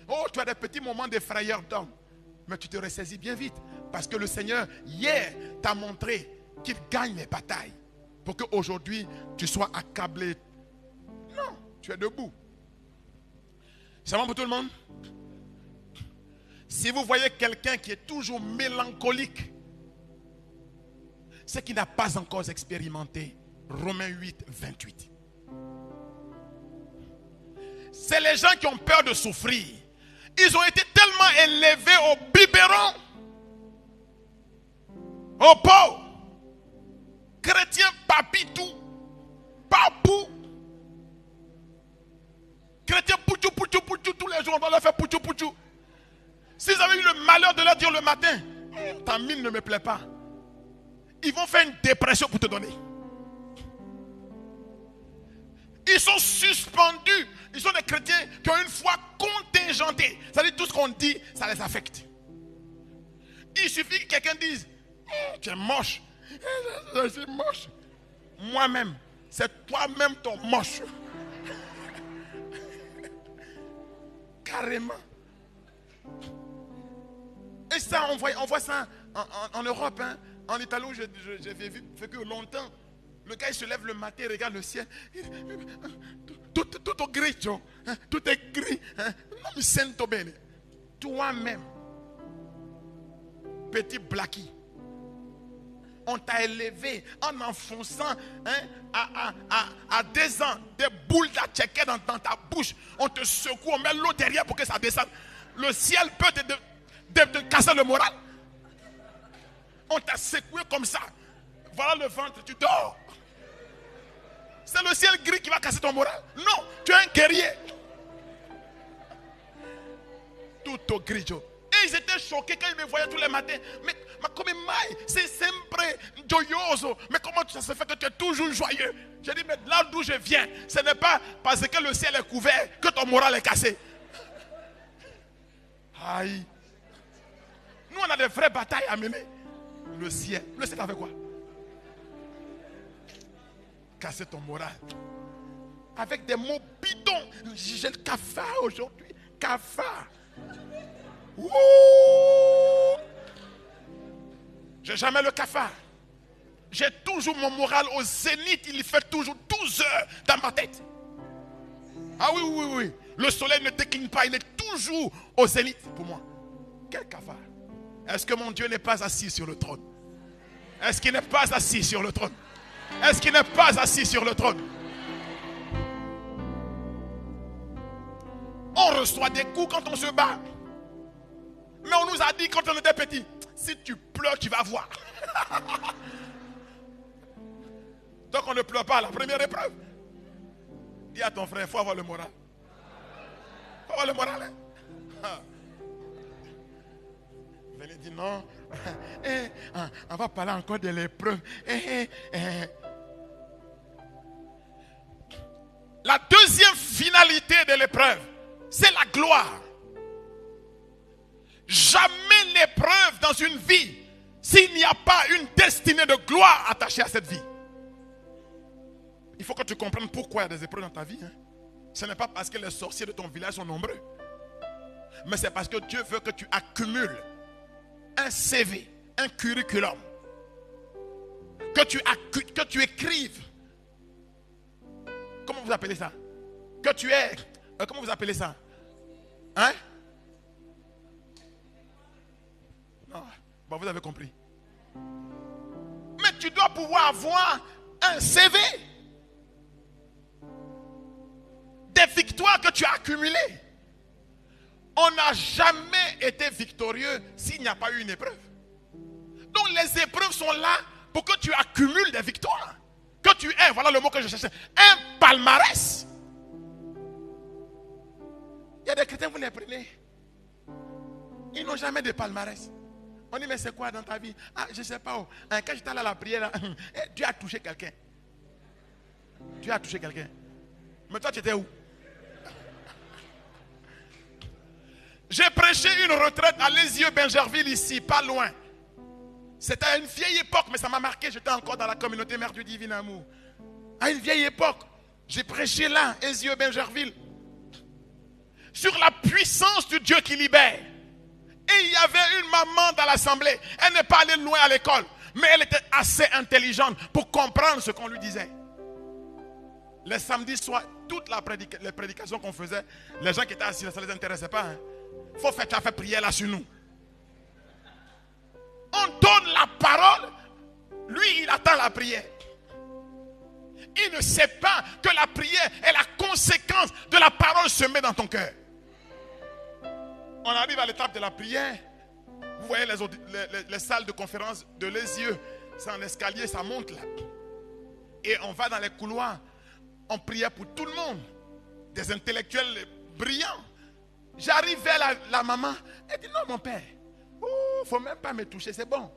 Oh, tu as des petits moments de frayeur d'homme, mais tu te ressaisis bien vite. Parce que le Seigneur, hier, t'a montré qu'il gagne les batailles. Pour qu'aujourd'hui, tu sois accablé. Non, tu es debout. C'est bon pour tout le monde? Si vous voyez quelqu'un qui est toujours mélancolique, c'est qu'il n'a pas encore expérimenté Romains 8, 28. C'est les gens qui ont peur de souffrir. Ils ont été tellement élevés au biberon, au pot, chrétien papitou, papou, chrétien pouchou, pouchou, pouchou, tous les jours on doit leur faire pouchou, pouchou. S'ils avaient eu le malheur de leur dire le matin, ta mine ne me plaît pas, ils vont faire une dépression pour te donner. Ils sont suspendus. Ils sont des chrétiens qui ont une foi contingentée. C'est-à-dire tout ce qu'on dit, ça les affecte. Il suffit que quelqu'un dise, tu es moche. Je suis moche. Moi-même, c'est toi-même ton moche. Carrément. Et ça, on voit ça en Europe, hein. En Italie où j'ai vécu longtemps. Le gars il se lève le matin, il regarde le ciel. Tout est gris, hein? Tout est gris. Hein? Non, mi sento bene. Toi-même, petit Blackie, on t'a élevé en enfonçant, hein, à 2 ans des boules d'atchéké dans ta bouche. On te secoue, on met l'eau derrière pour que ça descende. Le ciel peut te casser le moral. On t'a secoué comme ça. Voilà le ventre, tu dors. C'est le ciel gris qui va casser ton moral. Non, tu es un guerrier. Tout au grigio. Et ils étaient choqués quand ils me voyaient tous les matins. Mais comme mai, c'est sempre joyoso. Mais comment ça se fait que tu es toujours joyeux? J'ai dit, mais là d'où je viens, ce n'est pas parce que le ciel est couvert que ton moral est cassé. Aïe. Nous, on a des vraies batailles à mener. Le ciel avec quoi? Casser ton moral. Avec des mots bidons. J'ai le cafard aujourd'hui. Cafard. Ouh. J'ai jamais le cafard. J'ai toujours mon moral au zénith. Il fait toujours 12 heures dans ma tête. Ah oui. Le soleil ne décline pas. Il est toujours au zénith pour moi. Quel cafard. Est-ce que mon Dieu n'est pas assis sur le trône? Est-ce qu'il n'est pas assis sur le trône? Est-ce qu'il n'est pas assis sur le trône? On reçoit des coups quand on se bat. Mais on nous a dit quand on était petit, si tu pleures, tu vas voir. Donc on ne pleure pas à la première épreuve. Dis à ton frère, il faut avoir le moral. Il faut avoir le moral. Hein? Il dit non. On va parler encore de l'épreuve. La deuxième finalité de l'épreuve, c'est la gloire. Jamais l'épreuve dans une vie s'il n'y a pas une destinée de gloire attachée à cette vie. Il faut que tu comprennes pourquoi il y a des épreuves dans ta vie. Hein. Ce n'est pas parce que les sorciers de ton village sont nombreux. Mais c'est parce que Dieu veut que tu accumules un CV, un curriculum. Que tu écrives. Comment vous appelez ça? Que tu es. Comment vous appelez ça? Hein? Non. Bon, vous avez compris. Mais tu dois pouvoir avoir un CV. Des victoires que tu as accumulées. On n'a jamais été victorieux s'il n'y a pas eu une épreuve. Donc les épreuves sont là pour que tu accumules des victoires. Que tu aies, voilà le mot que je cherchais, un palmarès. Il y a des chrétiens, vous les prenez. Ils n'ont jamais de palmarès. On dit, mais c'est quoi dans ta vie? Ah, je ne sais pas. Quand j'étais allé à la prière, Dieu a touché quelqu'un. Dieu a touché quelqu'un. Mais toi, tu étais où? J'ai prêché une retraite à Lisieux-Bingerville ici, pas loin. C'était à une vieille époque, mais ça m'a marqué. J'étais encore dans la communauté Mère du Divin Amour. À une vieille époque, j'ai prêché là, Lisieux-Bingerville, sur la puissance du Dieu qui libère. Et il y avait une maman dans l'assemblée. Elle n'est pas allée loin à l'école, mais elle était assez intelligente pour comprendre ce qu'on lui disait. Les samedis soirs, toutes les prédications qu'on faisait, les gens qui étaient assis, ça ne les intéressait pas. Hein. Faut faire prière là sur nous. On donne la parole, lui il attend la prière. Il ne sait pas que la prière est la conséquence de la parole semée dans ton cœur. On arrive à l'étape de la prière. Vous voyez les salles de conférence de Lisieux, c'est un escalier, ça monte là. Et on va dans les couloirs. On priait pour tout le monde. Des intellectuels brillants. J'arrive vers la maman. Elle dit non mon père. Il ne faut même pas me toucher, c'est bon.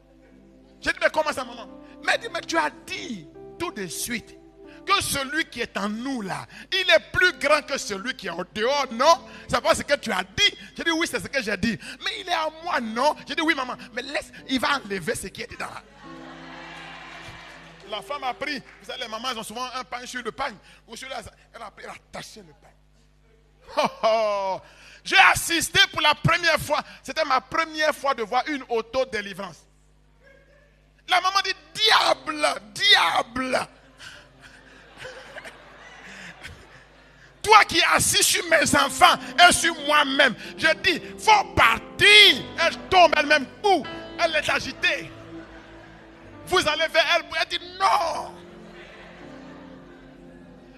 J'ai dit mais comment ça maman? Mais elle dit mais tu as dit tout de suite que celui qui est en nous là, il est plus grand que celui qui est en dehors, non? C'est pas ce que tu as dit. J'ai dit oui c'est ce que j'ai dit. Mais il est en moi, non? J'ai dit oui maman, mais laisse, il va enlever ce qui est dedans là. La femme a pris, vous savez les mamans elles ont souvent un pain sur le pain. Elle a pris, elle a taché le pain. Oh, oh. J'ai assisté pour la première fois, c'était ma première fois de voir une auto-délivrance. La maman dit, diable, diable. Toi qui es assis sur mes enfants et sur moi-même, je dis, faut partir. Elle tombe elle-même, où? Elle est agitée. Vous allez vers elle, elle dit non.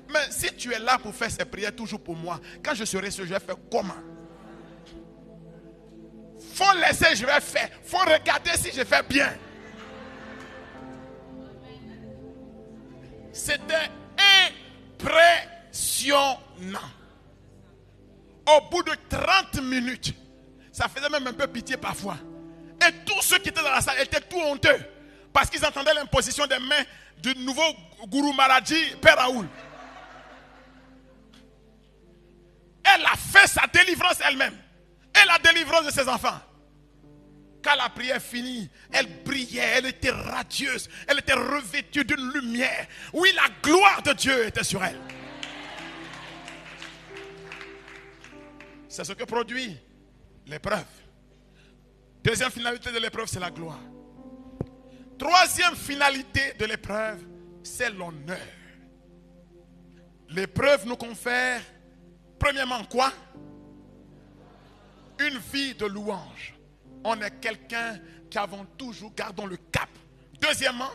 Mais si tu es là pour faire ces prières toujours pour moi, quand je serai ce, je vais faire comment? Faut laisser, je vais faire. Faut regarder si je fais bien. C'était impressionnant. Au bout de 30 minutes, ça faisait même un peu pitié parfois. Et tous ceux qui étaient dans la salle étaient tout honteux. Parce qu'ils entendaient l'imposition des mains du nouveau Gourou Maradji, Père Raoul. Elle a fait sa délivrance elle-même. Et la délivrance de ses enfants. quand la prière finit, elle brillait, elle était radieuse, elle était revêtue d'une lumière. Oui, la gloire de Dieu était sur elle. C'est ce que produit l'épreuve. Deuxième finalité de l'épreuve, c'est la gloire. Troisième finalité de l'épreuve, c'est l'honneur. L'épreuve nous confère, premièrement, quoi? Une vie de louange. On est quelqu'un qui avons toujours, gardons le cap. Deuxièmement,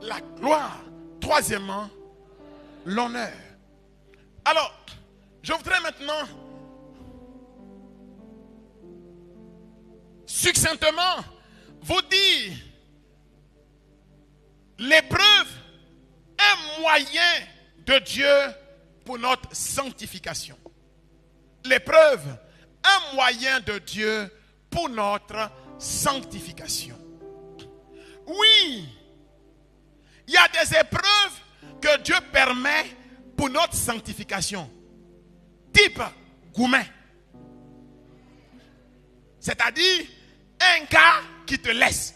la gloire. Troisièmement, l'honneur. Alors, je voudrais maintenant succinctement vous dire l'épreuve, un moyen de Dieu pour notre sanctification. L'épreuve, un moyen de Dieu pour notre sanctification. Oui, il y a des épreuves que Dieu permet pour notre sanctification. Type Goumen. C'est-à-dire un gars qui te laisse.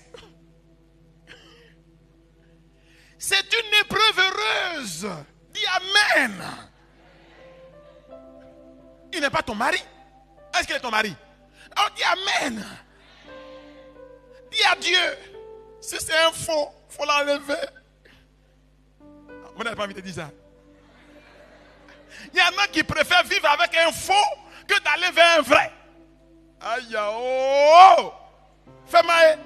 C'est une épreuve heureuse. Dis Amen. Il n'est pas ton mari. Est-ce qu'il est ton mari? Alors dis Amen. Dis à Dieu. Si c'est un faux, il faut l'enlever. Vous n'avez pas envie de dire ça? Il y en a qui préfèrent vivre avec un faux que d'aller vers un vrai. Aïe, oh! Fais-moi.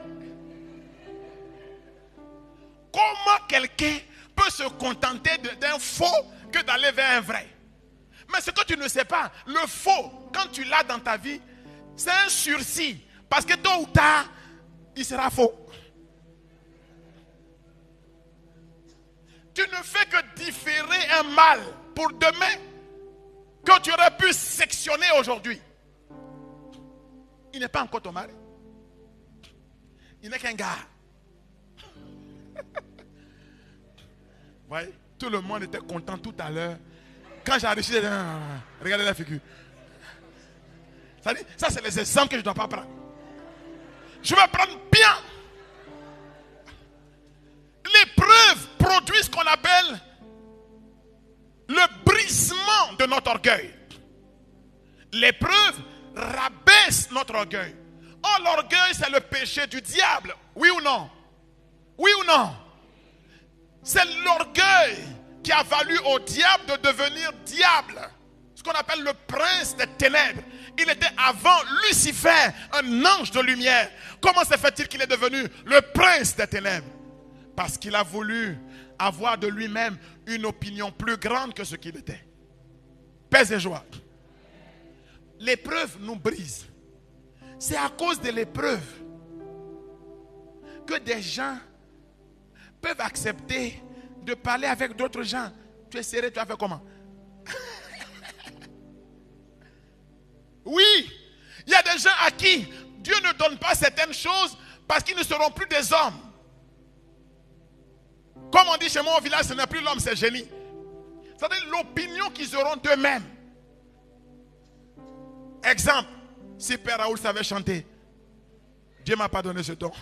Comment quelqu'un peut se contenter d'un faux que d'aller vers un vrai? Mais ce que tu ne sais pas, le faux, quand tu l'as dans ta vie, c'est un sursis. Parce que tôt ou tard, il sera faux. Tu ne fais que différer un mal pour demain que tu aurais pu sectionner aujourd'hui. Il n'est pas encore ton mari. Il n'est qu'un gars. Vous voyez, tout le monde était content tout à l'heure. Quand j'ai enrichi, regardez la figure. Ça, c'est les exemples que je ne dois pas prendre. Je vais prendre bien. L'épreuve produit ce qu'on appelle le brisement de notre orgueil. L'épreuve rabaisse notre orgueil. Oh, l'orgueil, c'est le péché du diable. Oui ou non? Oui ou non? C'est l'orgueil qui a valu au diable de devenir diable. Ce qu'on appelle le prince des ténèbres. Il était avant Lucifer, un ange de lumière. Comment se fait-il qu'il est devenu le prince des ténèbres? Parce qu'il a voulu avoir de lui-même une opinion plus grande que ce qu'il était. Paix et joie. L'épreuve nous brise. C'est à cause de l'épreuve que des gens peuvent accepter de parler avec d'autres gens. Tu es serré, tu as fait comment? Oui, il y a des gens à qui Dieu ne donne pas certaines choses parce qu'ils ne seront plus des hommes. Comme on dit chez moi au village, ce n'est plus l'homme, c'est le génie. C'est-à-dire l'opinion qu'ils auront d'eux-mêmes. Exemple, si Père Raoul savait chanter, Dieu ne m'a pas donné ce don.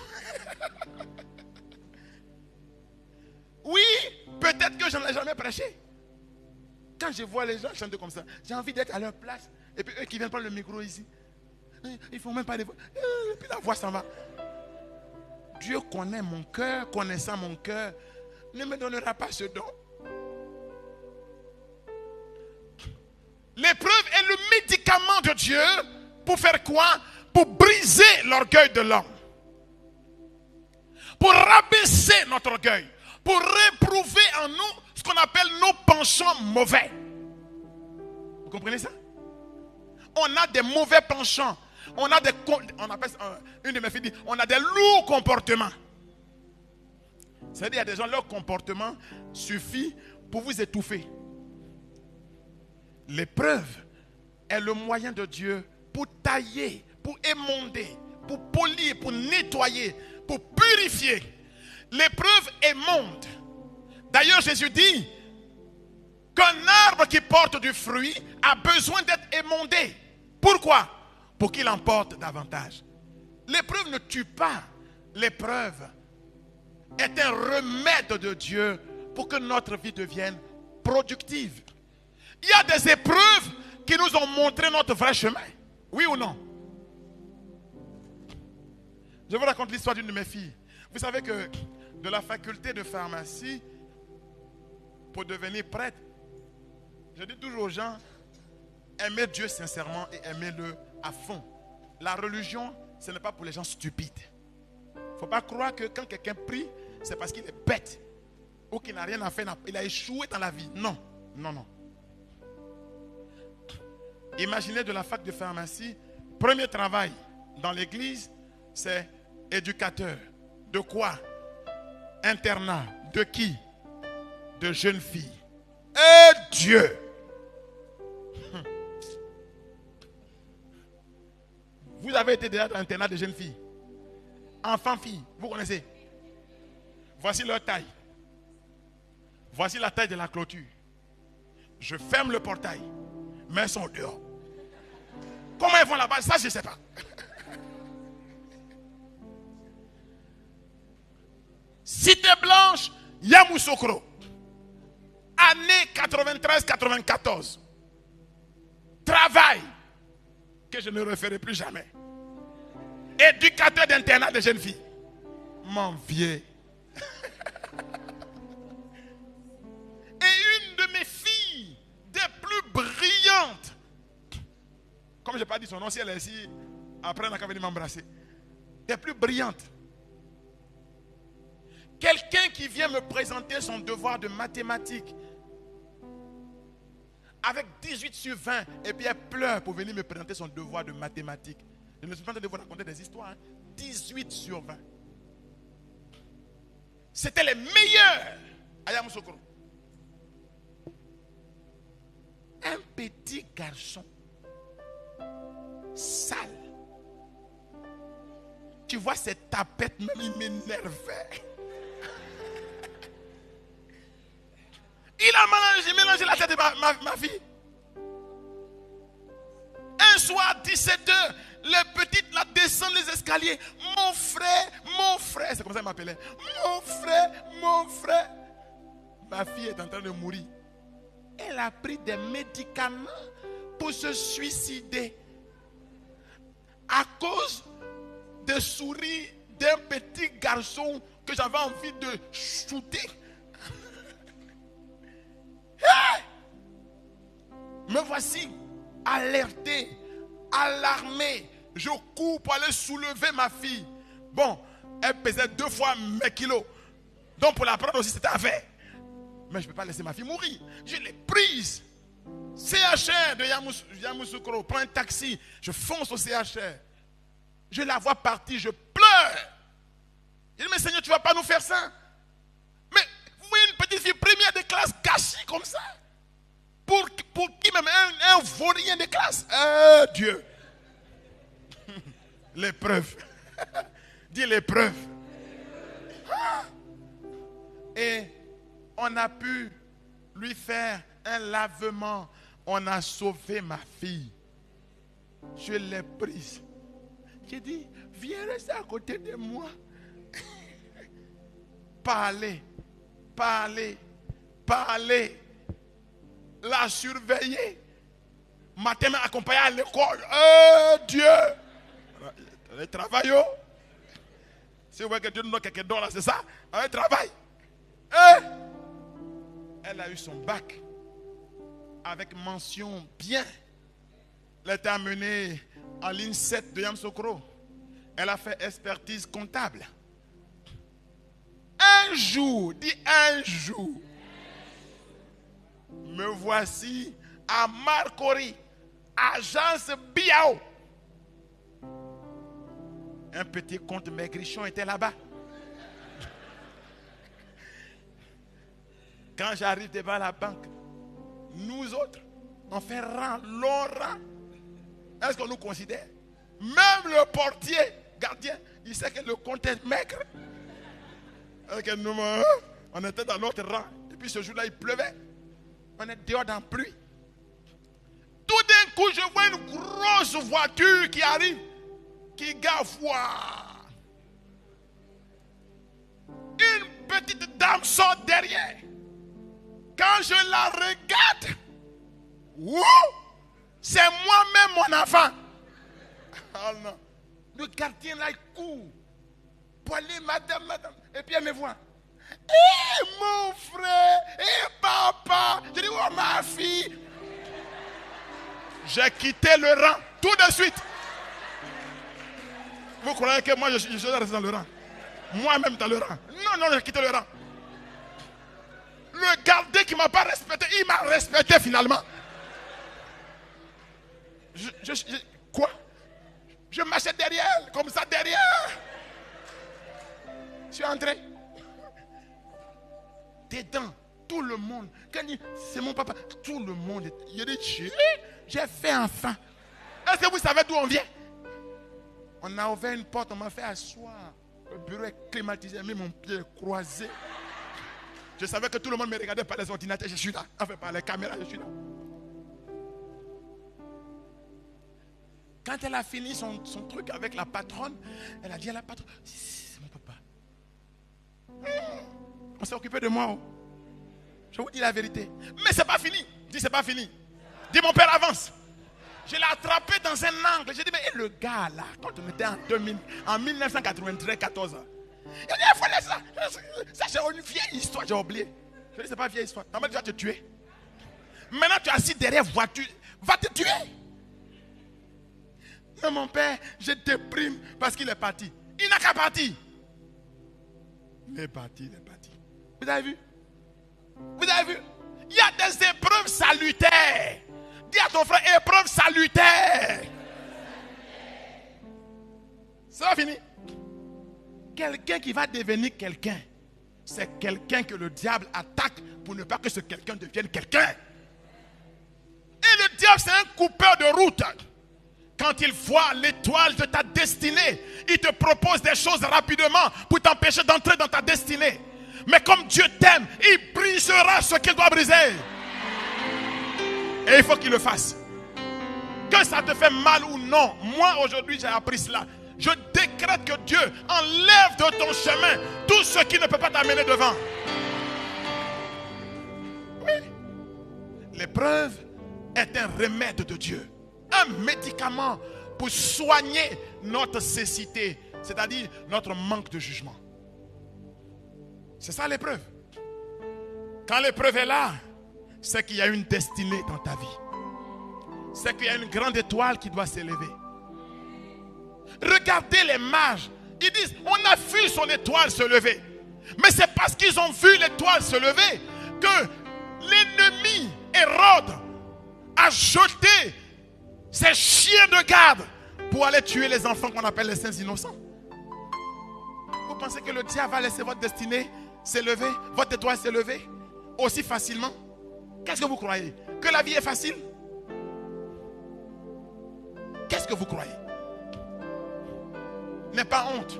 Oui, peut-être que je ne l'ai jamais prêché. Quand je vois les gens chanter comme ça, j'ai envie d'être à leur place. Et puis eux qui viennent prendre le micro ici, ils ne font même pas des voix. Et puis la voix s'en va. Dieu connaît mon cœur, connaissant mon cœur, ne me donnera pas ce don. L'épreuve est le médicament de Dieu pour faire quoi? Pour briser l'orgueil de l'homme. Pour rabaisser notre orgueil. Pour réprouver en nous ce qu'on appelle nos penchants mauvais. Vous comprenez ça? On a des mauvais penchants. On appelle une de mes filles dit, on a des lourds comportements. C'est-à-dire, il y a des gens, leur comportement suffit pour vous étouffer. L'épreuve est le moyen de Dieu pour tailler, pour émonder, pour polir, pour nettoyer, pour purifier. L'épreuve émonde. D'ailleurs, Jésus dit qu'un arbre qui porte du fruit a besoin d'être émondé. Pourquoi? Pour qu'il en porte davantage. L'épreuve ne tue pas. L'épreuve est un remède de Dieu pour que notre vie devienne productive. Il y a des épreuves qui nous ont montré notre vrai chemin. Oui ou non? Je vous raconte l'histoire d'une de mes filles. Vous savez que de la faculté de pharmacie, pour devenir prêtre, je dis toujours aux gens, aimez Dieu sincèrement et aimez-le à fond. La religion, ce n'est pas pour les gens stupides. Il ne faut pas croire que quand quelqu'un prie, c'est parce qu'il est bête ou qu'il n'a rien à faire, il a échoué dans la vie. Non, non, non. Imaginez de la fac de pharmacie, premier travail dans l'église, c'est éducateur. De quoi? Internat. De qui? De jeunes filles. Et Dieu! Vous avez été déjà dans l'internat de jeunes filles. Enfants-filles, vous connaissez? Voici leur taille. Voici la taille de la clôture. Je ferme le portail, mais elles sont dehors. Comment elles vont là-bas? Ça, je ne sais pas. Cité Blanche, Yamoussoukro. Année 93-94. Travail que je ne referai plus jamais. Éducateur d'internat de jeunes filles. Mon vieux. Et une de mes filles, des plus brillantes, comme je n'ai pas dit son nom, si elle est ici, après elle n'a qu'à venir m'embrasser. Des plus brillantes. Quelqu'un qui vient me présenter son devoir de mathématiques avec 18 sur 20 et puis elle pleure pour venir me présenter son devoir de mathématiques. Je ne suis pas en train de vous raconter des histoires. Hein. 18 sur 20. C'était les meilleurs à Yamoussoukro. Un petit garçon sale. Tu vois cette tapette, même il m'énervait. Il a mélangé la tête de ma fille. Un soir, 17h, les petites là descendent les escaliers. Mon frère, c'est comme ça qu'il m'appelait. Mon frère. Ma fille est en train de mourir. Elle a pris des médicaments pour se suicider. À cause des sourires d'un petit garçon que j'avais envie de shooter. Hey! Me voici alerté, alarmé. Je cours pour aller soulever ma fille. Bon, elle pesait 2 fois mes kilos. Donc pour la prendre aussi, c'était à faire. Mais je ne peux pas laisser ma fille mourir. Je l'ai prise. CHR de Yamoussoukro, prends un taxi. Je fonce au CHR. Je la vois partir, je pleure. Je dis, mais Seigneur, tu ne vas pas nous faire ça. Mais vous voyez une petite fille première de classe gâchée comme ça. Pour qui même un vaurien de classe? Dieu. L'épreuve. Dis l'épreuve. Et on a pu lui faire un lavement. On a sauvé ma fille. Je l'ai prise. J'ai dit, viens rester à côté de moi. Parler. La surveiller. Matin, m'accompagner à l'école. Dieu. Le travail. Si vous voyez que Dieu nous donne quelques dons là, c'est ça. Un travail. Elle a eu son bac. Avec mention bien. Elle a été amenée à l'INSET de Yamoussoukro. Elle a fait expertise comptable. Un jour, dis un jour, me voici à Marcory, agence Biao. Un petit compte maigrichon était là-bas. Quand j'arrive devant la banque, nous autres, on fait rang, long rang. Est-ce qu'on nous considère? Même le portier, gardien, il sait que le compte est maigre. On était dans notre rang. Et puis ce jour-là, il pleuvait. On est dehors dans la pluie. Tout d'un coup, je vois une grosse voiture qui arrive. qui gavoie. Une petite dame sort derrière. Quand je la regarde, c'est moi-même mon enfant. Oh non. Le gardien là, il court pour aller, madame. Et puis elle me voit. Mon frère, papa. Je dis, oh ma fille. J'ai quitté le rang tout de suite. Vous croyez que moi je reste dans le rang? Moi-même dans le rang. Non, j'ai quitté le rang. Le gardien qui ne m'a pas respecté, il m'a respecté finalement. Quoi? Je marchais derrière elle, comme ça derrière. Je suis entré. Dedans, tout le monde. Quand il dit, c'est mon papa, tout le monde. Il dit, j'ai fait enfant. Est-ce que vous savez d'où on vient? On a ouvert une porte, on m'a fait asseoir. Le bureau est climatisé, j'ai mis mon pied croisé. Je savais que tout le monde me regardait par les ordinateurs, je suis là. Enfin, par les caméras, je suis là. Quand elle a fini son truc avec la patronne, elle a dit à la patronne, c'est mon papa. On s'est occupé de moi. Oh. Je vous dis la vérité. Mais c'est pas fini. Dis, c'est pas fini. Dis, mon père avance. Je l'ai attrapé dans un angle. J'ai dit, mais le gars là, quand on était en 1993-14, il a dit, il faut laisser ça. Ça, c'est une vieille histoire, j'ai oublié. Je lui ai dit, c'est pas une vieille histoire. Normalement, tu vas te tuer. Maintenant, tu es assis derrière voiture. Va te tuer. Non, mon père, je déprime parce qu'il est parti. Il n'a qu'à partir. Il est parti. Vous avez vu? Vous avez vu? Il y a des épreuves salutaires. Dis à ton frère, épreuve salutaire. Ça va finir. Quelqu'un qui va devenir quelqu'un, c'est quelqu'un que le diable attaque pour ne pas que ce quelqu'un devienne quelqu'un. Et le diable, c'est un coupeur de route. Quand il voit l'étoile de ta destinée, il te propose des choses rapidement pour t'empêcher d'entrer dans ta destinée. Mais comme Dieu t'aime, il brisera ce qu'il doit briser. Et il faut qu'il le fasse. Que ça te fait mal ou non, moi aujourd'hui j'ai appris cela. Je décrète que Dieu enlève de ton chemin tout ce qui ne peut pas t'amener devant. Oui. L'épreuve est un remède de Dieu. Un médicament pour soigner notre cécité, c'est-à-dire notre manque de jugement. C'est ça l'épreuve. Quand l'épreuve est là, c'est qu'il y a une destinée dans ta vie. C'est qu'il y a une grande étoile qui doit s'élever. Regardez les mages. Ils disent, on a vu son étoile se lever. Mais c'est parce qu'ils ont vu l'étoile se lever que l'ennemi Hérode a jeté ses chiens de garde pour aller tuer les enfants qu'on appelle les saints innocents. Vous pensez que le diable va laisser votre destinée s'élever, votre étoile s'élever aussi facilement? Qu'est-ce que vous croyez? Que la vie est facile? Qu'est-ce que vous croyez? N'aie pas honte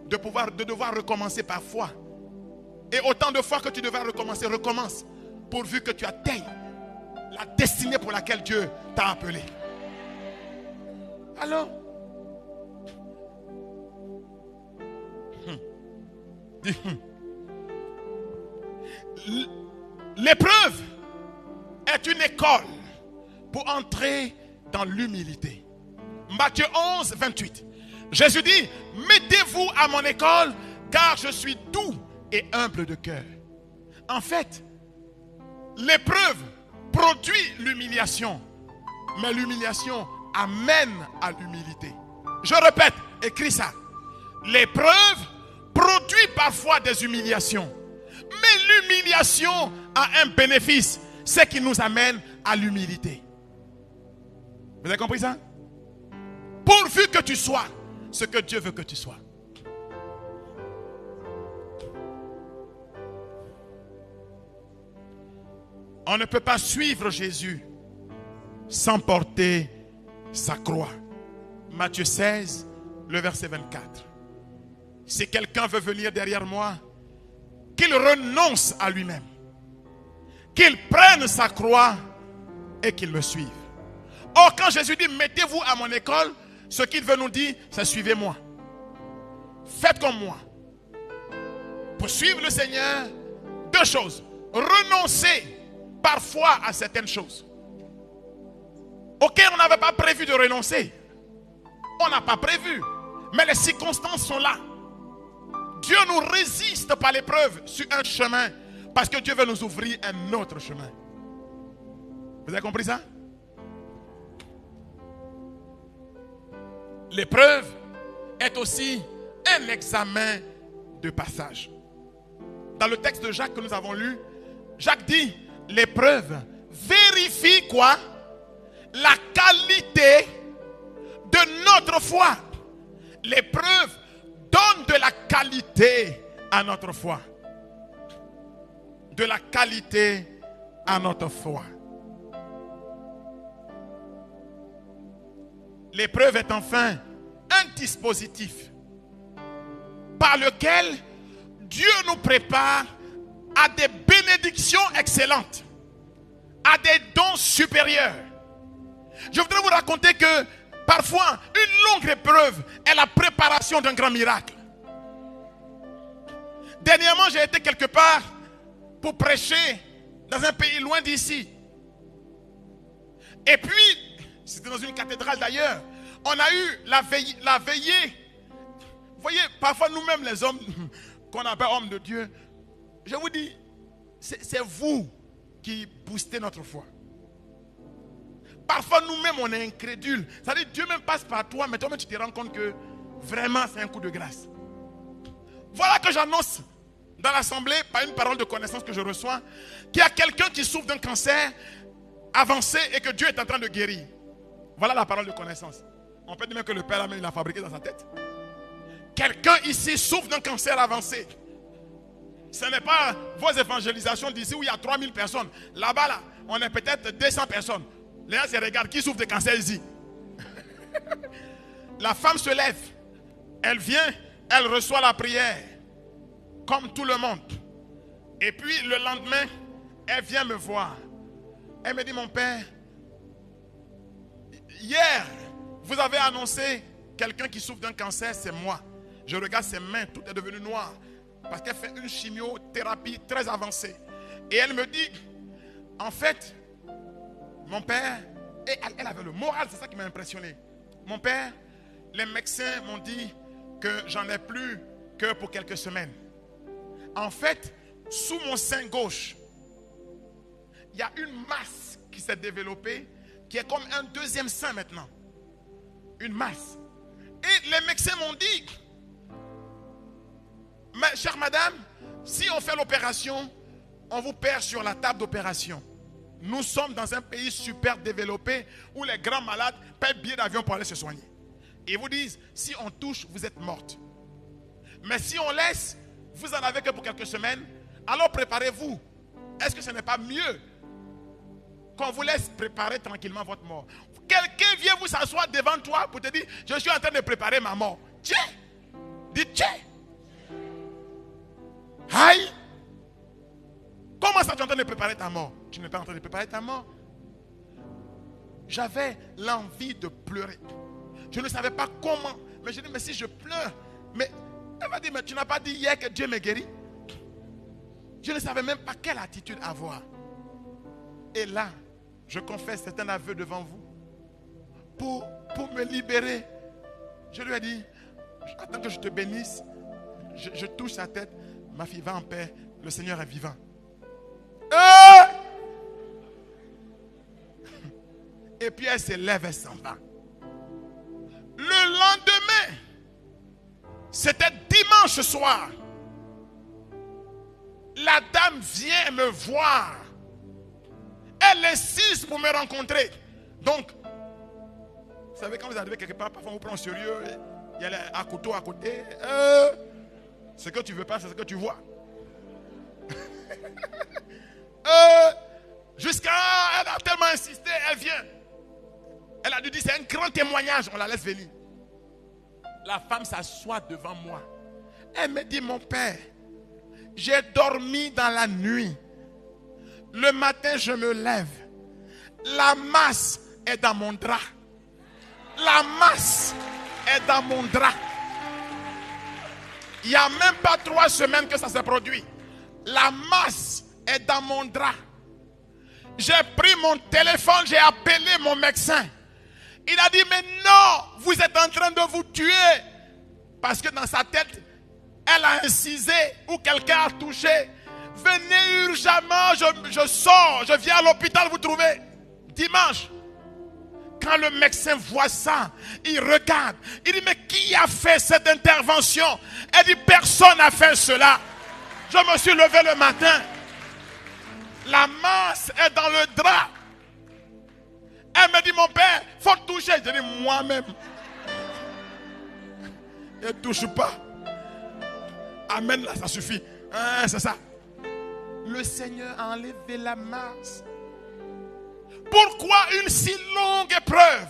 de devoir recommencer parfois. Et autant de fois que tu devras recommencer, recommence. Pourvu que tu atteignes la destinée pour laquelle Dieu t'a appelé. Alors, l'épreuve est une école pour entrer dans l'humilité. Matthieu 11, 28. Jésus dit, mettez-vous à mon école, car je suis doux et humble de cœur. En fait, l'épreuve produit l'humiliation, mais l'humiliation amène à l'humilité. Je répète, écris ça. L'épreuve produit parfois des humiliations, mais l'humiliation a un bénéfice, c'est qui nous amène à l'humilité. Vous avez compris ça? Pourvu que tu sois ce que Dieu veut que tu sois. On ne peut pas suivre Jésus sans porter sa croix. Matthieu 16, le verset 24. Si quelqu'un veut venir derrière moi, qu'il renonce à lui-même, qu'il prenne sa croix et qu'il me suive. Or, quand Jésus dit, mettez-vous à mon école, Ce qu'il veut nous dire, c'est suivez-moi. Faites comme moi. Pour suivre le Seigneur, deux choses. Renoncer parfois à certaines choses auxquelles on n'avait pas prévu de renoncer. On n'a pas prévu. Mais les circonstances sont là. Dieu nous résiste par l'épreuve sur un chemin parce que Dieu veut nous ouvrir un autre chemin. Vous avez compris ça? L'épreuve est aussi un examen de passage. Dans le texte de Jacques que nous avons lu, Jacques dit, l'épreuve vérifie quoi? La qualité de notre foi. L'épreuve donne de la qualité à notre foi. De la qualité à notre foi. L'épreuve est enfin un dispositif par lequel Dieu nous prépare à des bénédictions excellentes, à des dons supérieurs. Je voudrais vous raconter que parfois, une longue épreuve est la préparation d'un grand miracle. Dernièrement, j'ai été quelque part pour prêcher dans un pays loin d'ici. Et puis, c'était dans une cathédrale d'ailleurs, on a eu la veillée. Vous voyez, parfois nous-mêmes les hommes, qu'on appelle hommes de Dieu, je vous dis, c'est vous qui boostez notre foi. Parfois nous-mêmes on est incrédules. C'est-à-dire Dieu même passe par toi, mais toi-même tu te rends compte que vraiment c'est un coup de grâce. Voilà que j'annonce dans l'assemblée, par une parole de connaissance que je reçois, qu'il y a quelqu'un qui souffre d'un cancer avancé et que Dieu est en train de guérir. Voilà la parole de connaissance. On peut dire même que le Père il l'a fabriqué dans sa tête. Quelqu'un ici souffre d'un cancer avancé. Ce n'est pas vos évangélisations d'ici où il y a 3000 personnes. Là-bas, là, on est peut-être 200 personnes. Les gens se regardent, qui souffre de cancer ici? La femme se lève. Elle vient, elle reçoit la prière. Comme tout le monde. Et puis le lendemain, elle vient me voir. Elle me dit, mon père, hier, vous avez annoncé quelqu'un qui souffre d'un cancer, c'est moi. Je regarde ses mains, tout est devenu noir. Parce qu'elle fait une chimiothérapie très avancée. Et elle me dit, en fait, mon père, et elle avait le moral, c'est ça qui m'a impressionné. Mon père, les médecins m'ont dit que j'en ai plus que pour quelques semaines. En fait, sous mon sein gauche, il y a une masse qui s'est développée, qui est comme un deuxième sein maintenant. Une masse. Et les médecins m'ont dit, mais chère madame, si on fait l'opération, on vous perd sur la table d'opération. Nous sommes dans un pays super développé où les grands malades paient billet d'avion pour aller se soigner. Et ils vous disent, si on touche, vous êtes morte. Mais si on laisse, vous en avez que pour quelques semaines, alors préparez-vous. Est-ce que ce n'est pas mieux qu'on vous laisse préparer tranquillement votre mort? Quelqu'un vient vous s'asseoir devant toi pour te dire, je suis en train de préparer ma mort. Tiens, dis tiens. Aïe. Comment ça tu es en train de préparer ta mort? Tu n'es pas en train de préparer ta mort. J'avais l'envie de pleurer. Je ne savais pas comment. Mais je dis, mais si je pleure, mais elle m'a dit, mais tu n'as pas dit hier que Dieu m'a guéri? Je ne savais même pas quelle attitude avoir. Et là, je confesse, c'est un aveu devant vous. Pour me libérer, je lui ai dit, attends que je te bénisse. Je touche sa tête. Ma fille, va en paix. Le Seigneur est vivant. Et puis elle se lève et s'en va. Le lendemain, c'était dimanche soir. La dame vient me voir. Elle insiste pour me rencontrer. Donc, vous savez, quand vous arrivez quelque part, parfois on vous prend au sérieux. Il y a un couteau à côté. Ce que tu veux pas, c'est ce que tu vois. Jusqu'à elle a tellement insisté, elle vient. Elle a dû dire, c'est un grand témoignage, on la laisse venir. La femme s'assoit devant moi. Elle me dit, mon père, j'ai dormi dans la nuit. Le matin, je me lève. La masse est dans mon drap. La masse est dans mon drap. Il n'y a même pas 3 semaines que ça s'est produit. La masse est dans mon drap. J'ai pris mon téléphone, j'ai appelé mon médecin. Il a dit, mais non, vous êtes en train de vous tuer. Parce que dans sa tête, elle a incisé ou quelqu'un a touché. Venez urgemment, je sors, je viens à l'hôpital vous trouver. Dimanche, quand le médecin voit ça, il regarde. Il dit, mais qui a fait cette intervention? Elle dit, personne n'a fait cela. Je me suis levé le matin. La masse est dans le drap. Elle me dit, mon père, il faut toucher. Je dis, moi-même. Ne touche pas. Amen, là, ça suffit. Hein, c'est ça. Le Seigneur a enlevé la masse. Pourquoi une si longue épreuve?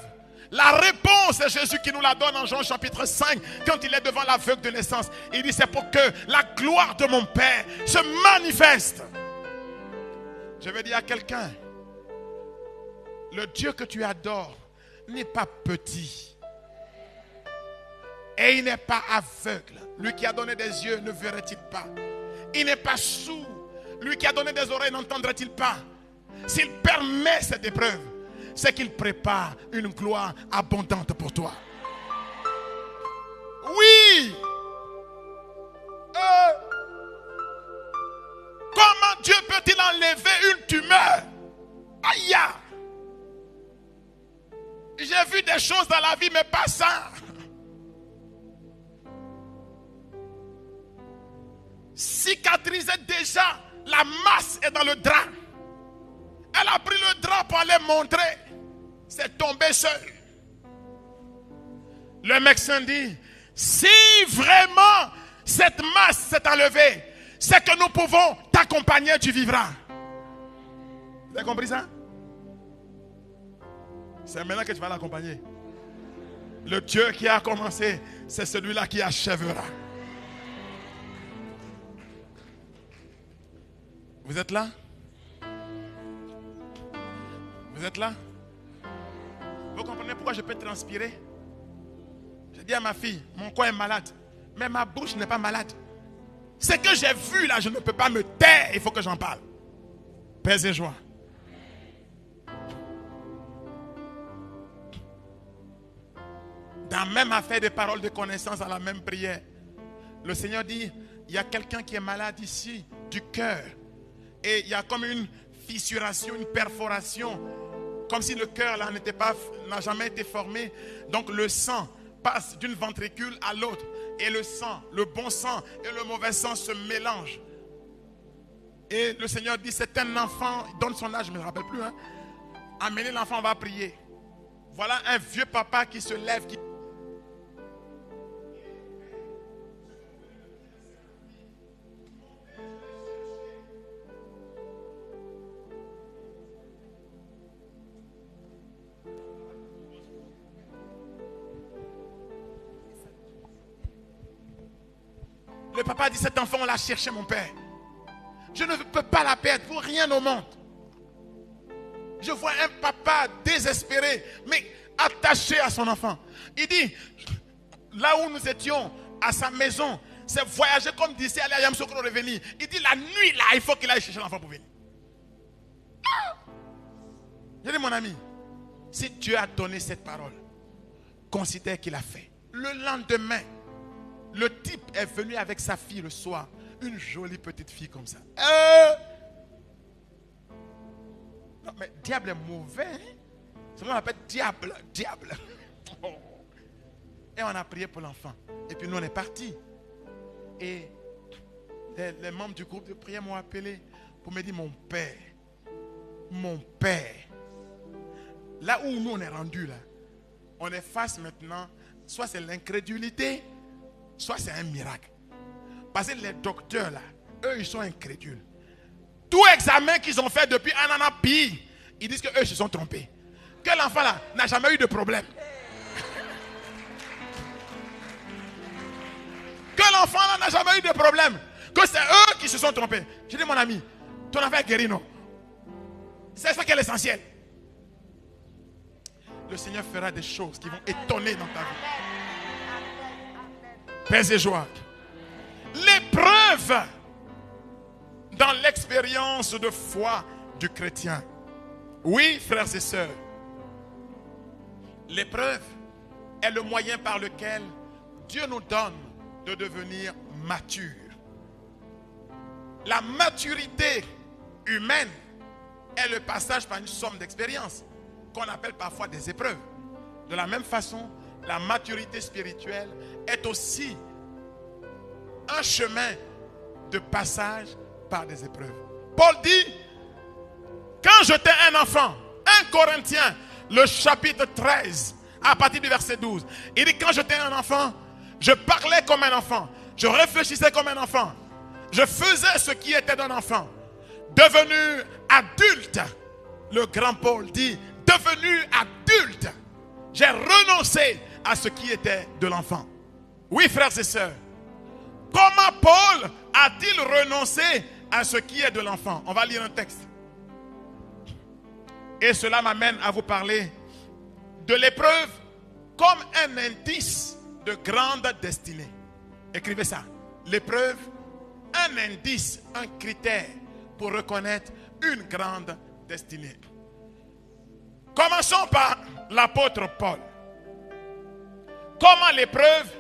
La réponse est Jésus qui nous la donne en Jean chapitre 5, quand il est devant l'aveugle de naissance. Il dit, c'est pour que la gloire de mon Père se manifeste. Je vais dire à quelqu'un, le Dieu que tu adores n'est pas petit. Et il n'est pas aveugle. Lui qui a donné des yeux ne verrait-il pas? Il n'est pas sourd. Lui qui a donné des oreilles n'entendrait-il pas? S'il permet cette épreuve, c'est qu'il prépare une gloire abondante pour toi. Oui. Comment Dieu peut-il enlever une tumeur? Aïe! J'ai vu des choses dans la vie, mais pas ça. Cicatrisé déjà, la masse est dans le drap. Elle a pris le drap pour aller montrer. C'est tombé seul. Le médecin dit, si vraiment cette masse s'est enlevée, c'est que nous pouvons t'accompagner, tu vivras. Vous avez compris ça? C'est maintenant que tu vas l'accompagner. Le Dieu qui a commencé, c'est celui-là qui achèvera. Vous êtes là? Vous êtes là? Vous comprenez pourquoi je peux transpirer? Je dis à ma fille, mon corps est malade, mais ma bouche n'est pas malade. Ce que j'ai vu là, je ne peux pas me taire, il faut que j'en parle. Paix et joie. Dans la même affaire de paroles de connaissance, à la même prière, le Seigneur dit, il y a quelqu'un qui est malade ici, du cœur. Et il y a comme une fissuration, une perforation, comme si le cœur là n'a jamais été formé. Donc le sang passe d'une ventricule à l'autre. Et le sang, le bon sang et le mauvais sang se mélangent. Et le Seigneur dit, c'est un enfant, il donne son âge, je ne me rappelle plus. Hein. Amenez l'enfant, on va prier. Voilà un vieux papa qui se lève, qui... Le papa dit, cet enfant, on l'a cherché, mon père. Je ne peux pas la perdre pour rien au monde. Je vois un papa désespéré, mais attaché à son enfant. Il dit, là où nous étions, à sa maison, c'est voyager comme d'ici, aller à Yamoussoukro, revenir. Il dit, la nuit, là, il faut qu'il aille chercher l'enfant pour venir. Ah! Je dis, mon ami, si Dieu a donné cette parole, considère qu'il a fait. Le lendemain, le type est venu avec sa fille le soir. Une jolie petite fille comme ça. Non, mais diable est mauvais. Hein? C'est ce qu'on appelle diable. Diable. Et on a prié pour l'enfant. Et puis nous on est partis. Et les membres du groupe de prière m'ont appelé pour me dire, mon père. Là où nous on est rendu là, on est face maintenant, soit c'est l'incrédulité, soit c'est un miracle. Parce que les docteurs là, eux ils sont incrédules. Tout examen qu'ils ont fait depuis un an pire, ils disent que eux se sont trompés. Que l'enfant là n'a jamais eu de problème. Que l'enfant là n'a jamais eu de problème. Que c'est eux qui se sont trompés. Je dis, mon ami, ton enfant est guéri, non? C'est ça qui est l'essentiel. le Seigneur fera des choses qui vont étonner dans ta vie. Paix et joie. L'épreuve dans l'expérience de foi du chrétien. Oui, frères et sœurs, l'épreuve est le moyen par lequel Dieu nous donne de devenir matures. La maturité humaine est le passage par une somme d'expériences qu'on appelle parfois des épreuves. De la même façon, la maturité spirituelle est aussi un chemin de passage par des épreuves. Paul dit, quand j'étais un enfant, 1 Corinthiens, le chapitre 13, à partir du verset 12, il dit, quand j'étais un enfant, je parlais comme un enfant, je réfléchissais comme un enfant, je faisais ce qui était d'un enfant. Devenu adulte, le grand Paul dit, devenu adulte, j'ai renoncé à ce qui était de l'enfant. Oui, frères et sœurs, comment Paul a-t-il renoncé à ce qui est de l'enfant? On va lire un texte. Et cela m'amène à vous parler de l'épreuve comme un indice de grande destinée. Écrivez ça. L'épreuve, un indice, un critère pour reconnaître une grande destinée. Commençons par l'apôtre Paul. Comment l'épreuve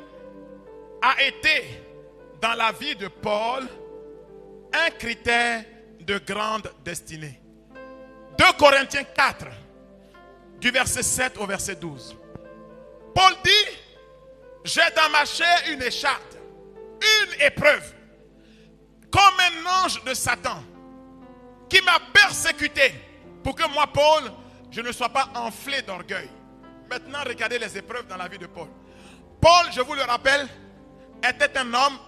a été dans la vie de Paul un critère de grande destinée. 2 Corinthiens 4, du verset 7 au verset 12. Paul dit, j'ai dans ma chair une écharpe, une épreuve, comme un ange de Satan, qui m'a persécuté, pour que moi, Paul, je ne sois pas enflé d'orgueil. Maintenant, regardez les épreuves dans la vie de Paul. Paul, je vous le rappelle, était un homme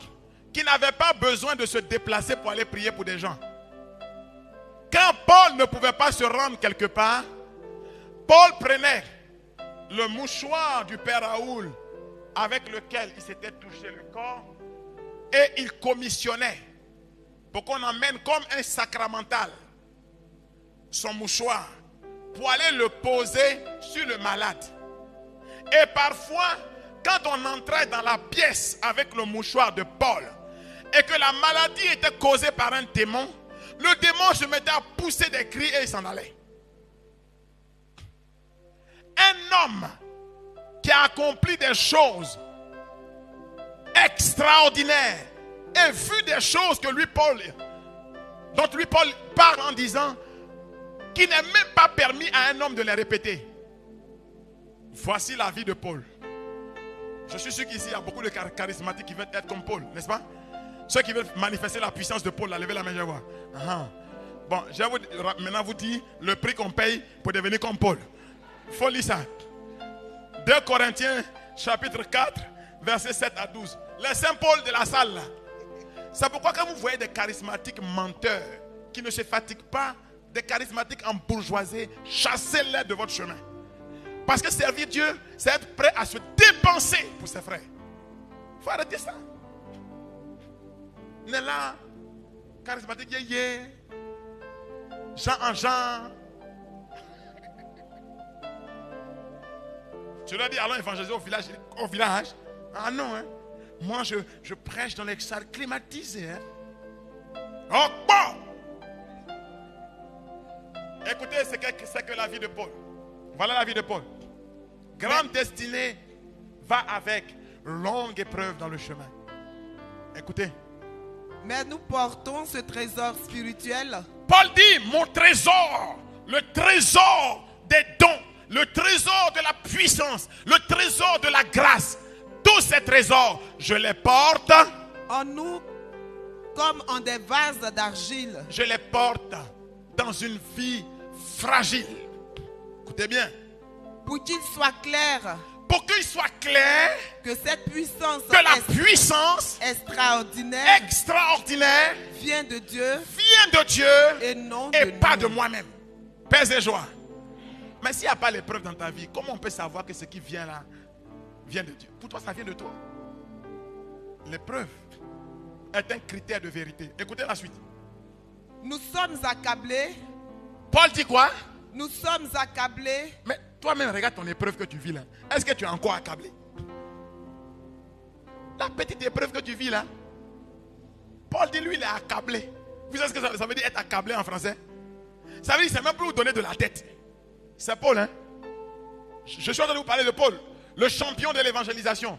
qui n'avait pas besoin de se déplacer pour aller prier pour des gens. Quand Paul ne pouvait pas se rendre quelque part, Paul prenait le mouchoir du père Raoul avec lequel il s'était touché le corps et il commissionnait pour qu'on emmène comme un sacramental son mouchoir pour aller le poser sur le malade. Et parfois, quand on entrait dans la pièce avec le mouchoir de Paul et que la maladie était causée par un démon, le démon se mettait à pousser des cris et il s'en allait. Un homme qui a accompli des choses extraordinaires et vu des choses que dont lui Paul parle en disant qu'il n'est même pas permis à un homme de les répéter. Voici la vie de Paul. Je suis sûr qu'ici il y a beaucoup de charismatiques qui veulent être comme Paul, n'est-ce pas? Ceux qui veulent manifester la puissance de Paul, levez la main, je vais voir. Bon, je vais maintenant vous dire le prix qu'on paye pour devenir comme Paul. Il faut lire ça. 2 Corinthiens, chapitre 4, versets 7 à 12. Les saints Paul de la salle là. C'est pourquoi quand vous voyez des charismatiques menteurs qui ne se fatiguent pas, des charismatiques en bourgeoisie, chassez-les de votre chemin. Parce que servir Dieu, c'est être prêt à se dépenser pour ses frères. Il faut arrêter ça. On est là, charismatique, Jean en Jean. Tu leur dis, allons évangéliser au village. Ah non, hein. Moi je prêche dans les salles climatisées. Hein. Oh, bon. Écoutez, c'est que la vie de Paul. Voilà la vie de Paul. Grande destinée va avec longue épreuve dans le chemin. Écoutez. Mais nous portons ce trésor spirituel. Paul dit, mon trésor, le trésor des dons, le trésor de la puissance, le trésor de la grâce, tous ces trésors, je les porte en nous comme en des vases d'argile. Je les porte dans une vie fragile. Écoutez bien. Pour qu'il soit clair. Pour qu'il soit clair que cette puissance, que la puissance extraordinaire vient de Dieu et non et de pas nous. de moi-même. Paix et joie. Mais s'il n'y a pas l'épreuve dans ta vie, comment on peut savoir que ce qui vient là vient de Dieu? Pour toi, ça vient de toi. L'épreuve est un critère de vérité. Écoutez la suite. Nous sommes accablés. Paul dit quoi? Nous sommes accablés. Mais Toi-même, regarde ton épreuve que tu vis là. Est-ce que tu es encore accablé? La petite épreuve que tu vis là. Paul dit, lui, il est accablé. Vous savez ce que ça veut dire être accablé en français? Ça veut dire, c'est même plus vous donner de la tête. C'est Paul, hein? Je suis en train de vous parler de Paul, le champion de l'évangélisation.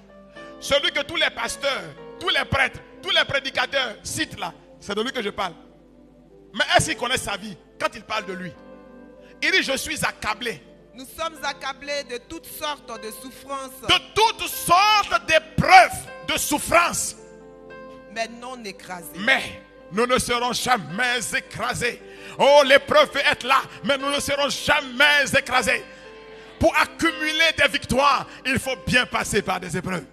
Celui que tous les pasteurs, tous les prêtres, tous les prédicateurs citent là. C'est de lui que je parle. Mais est-ce qu'il connaît sa vie quand il parle de lui? Il dit, je suis accablé. Nous sommes accablés de toutes sortes de souffrances, De toutes sortes d'épreuves, de souffrances. mais non écrasés. Mais nous ne serons jamais écrasés. Oh, l'épreuve peut être là, mais nous ne serons jamais écrasés. Pour accumuler des victoires, il faut bien passer par des épreuves.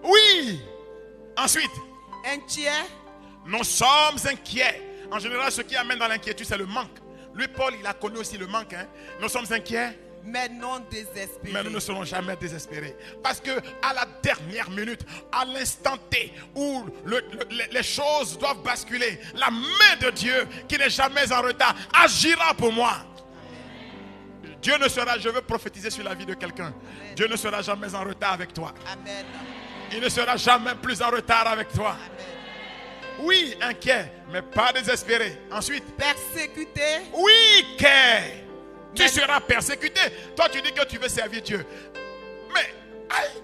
Oui. Ensuite, Inquiets, nous sommes inquiets. En général, ce qui amène dans l'inquiétude, c'est le manque. Lui, Paul, il a connu aussi le manque. Hein? Nous sommes inquiets, mais non désespérés. mais nous ne serons jamais désespérés. Parce que à la dernière minute, à l'instant T où les choses doivent basculer, la main de Dieu, qui n'est jamais en retard, agira pour moi. Dieu ne sera, je veux prophétiser sur la vie de quelqu'un. Dieu ne sera jamais en retard avec toi. Amen. Il ne sera jamais plus en retard avec toi. Amen. Oui, inquiet, mais pas désespéré. Ensuite, Persécutés, oui, tu seras persécuté. Toi, tu dis que tu veux servir Dieu. Mais, aïe,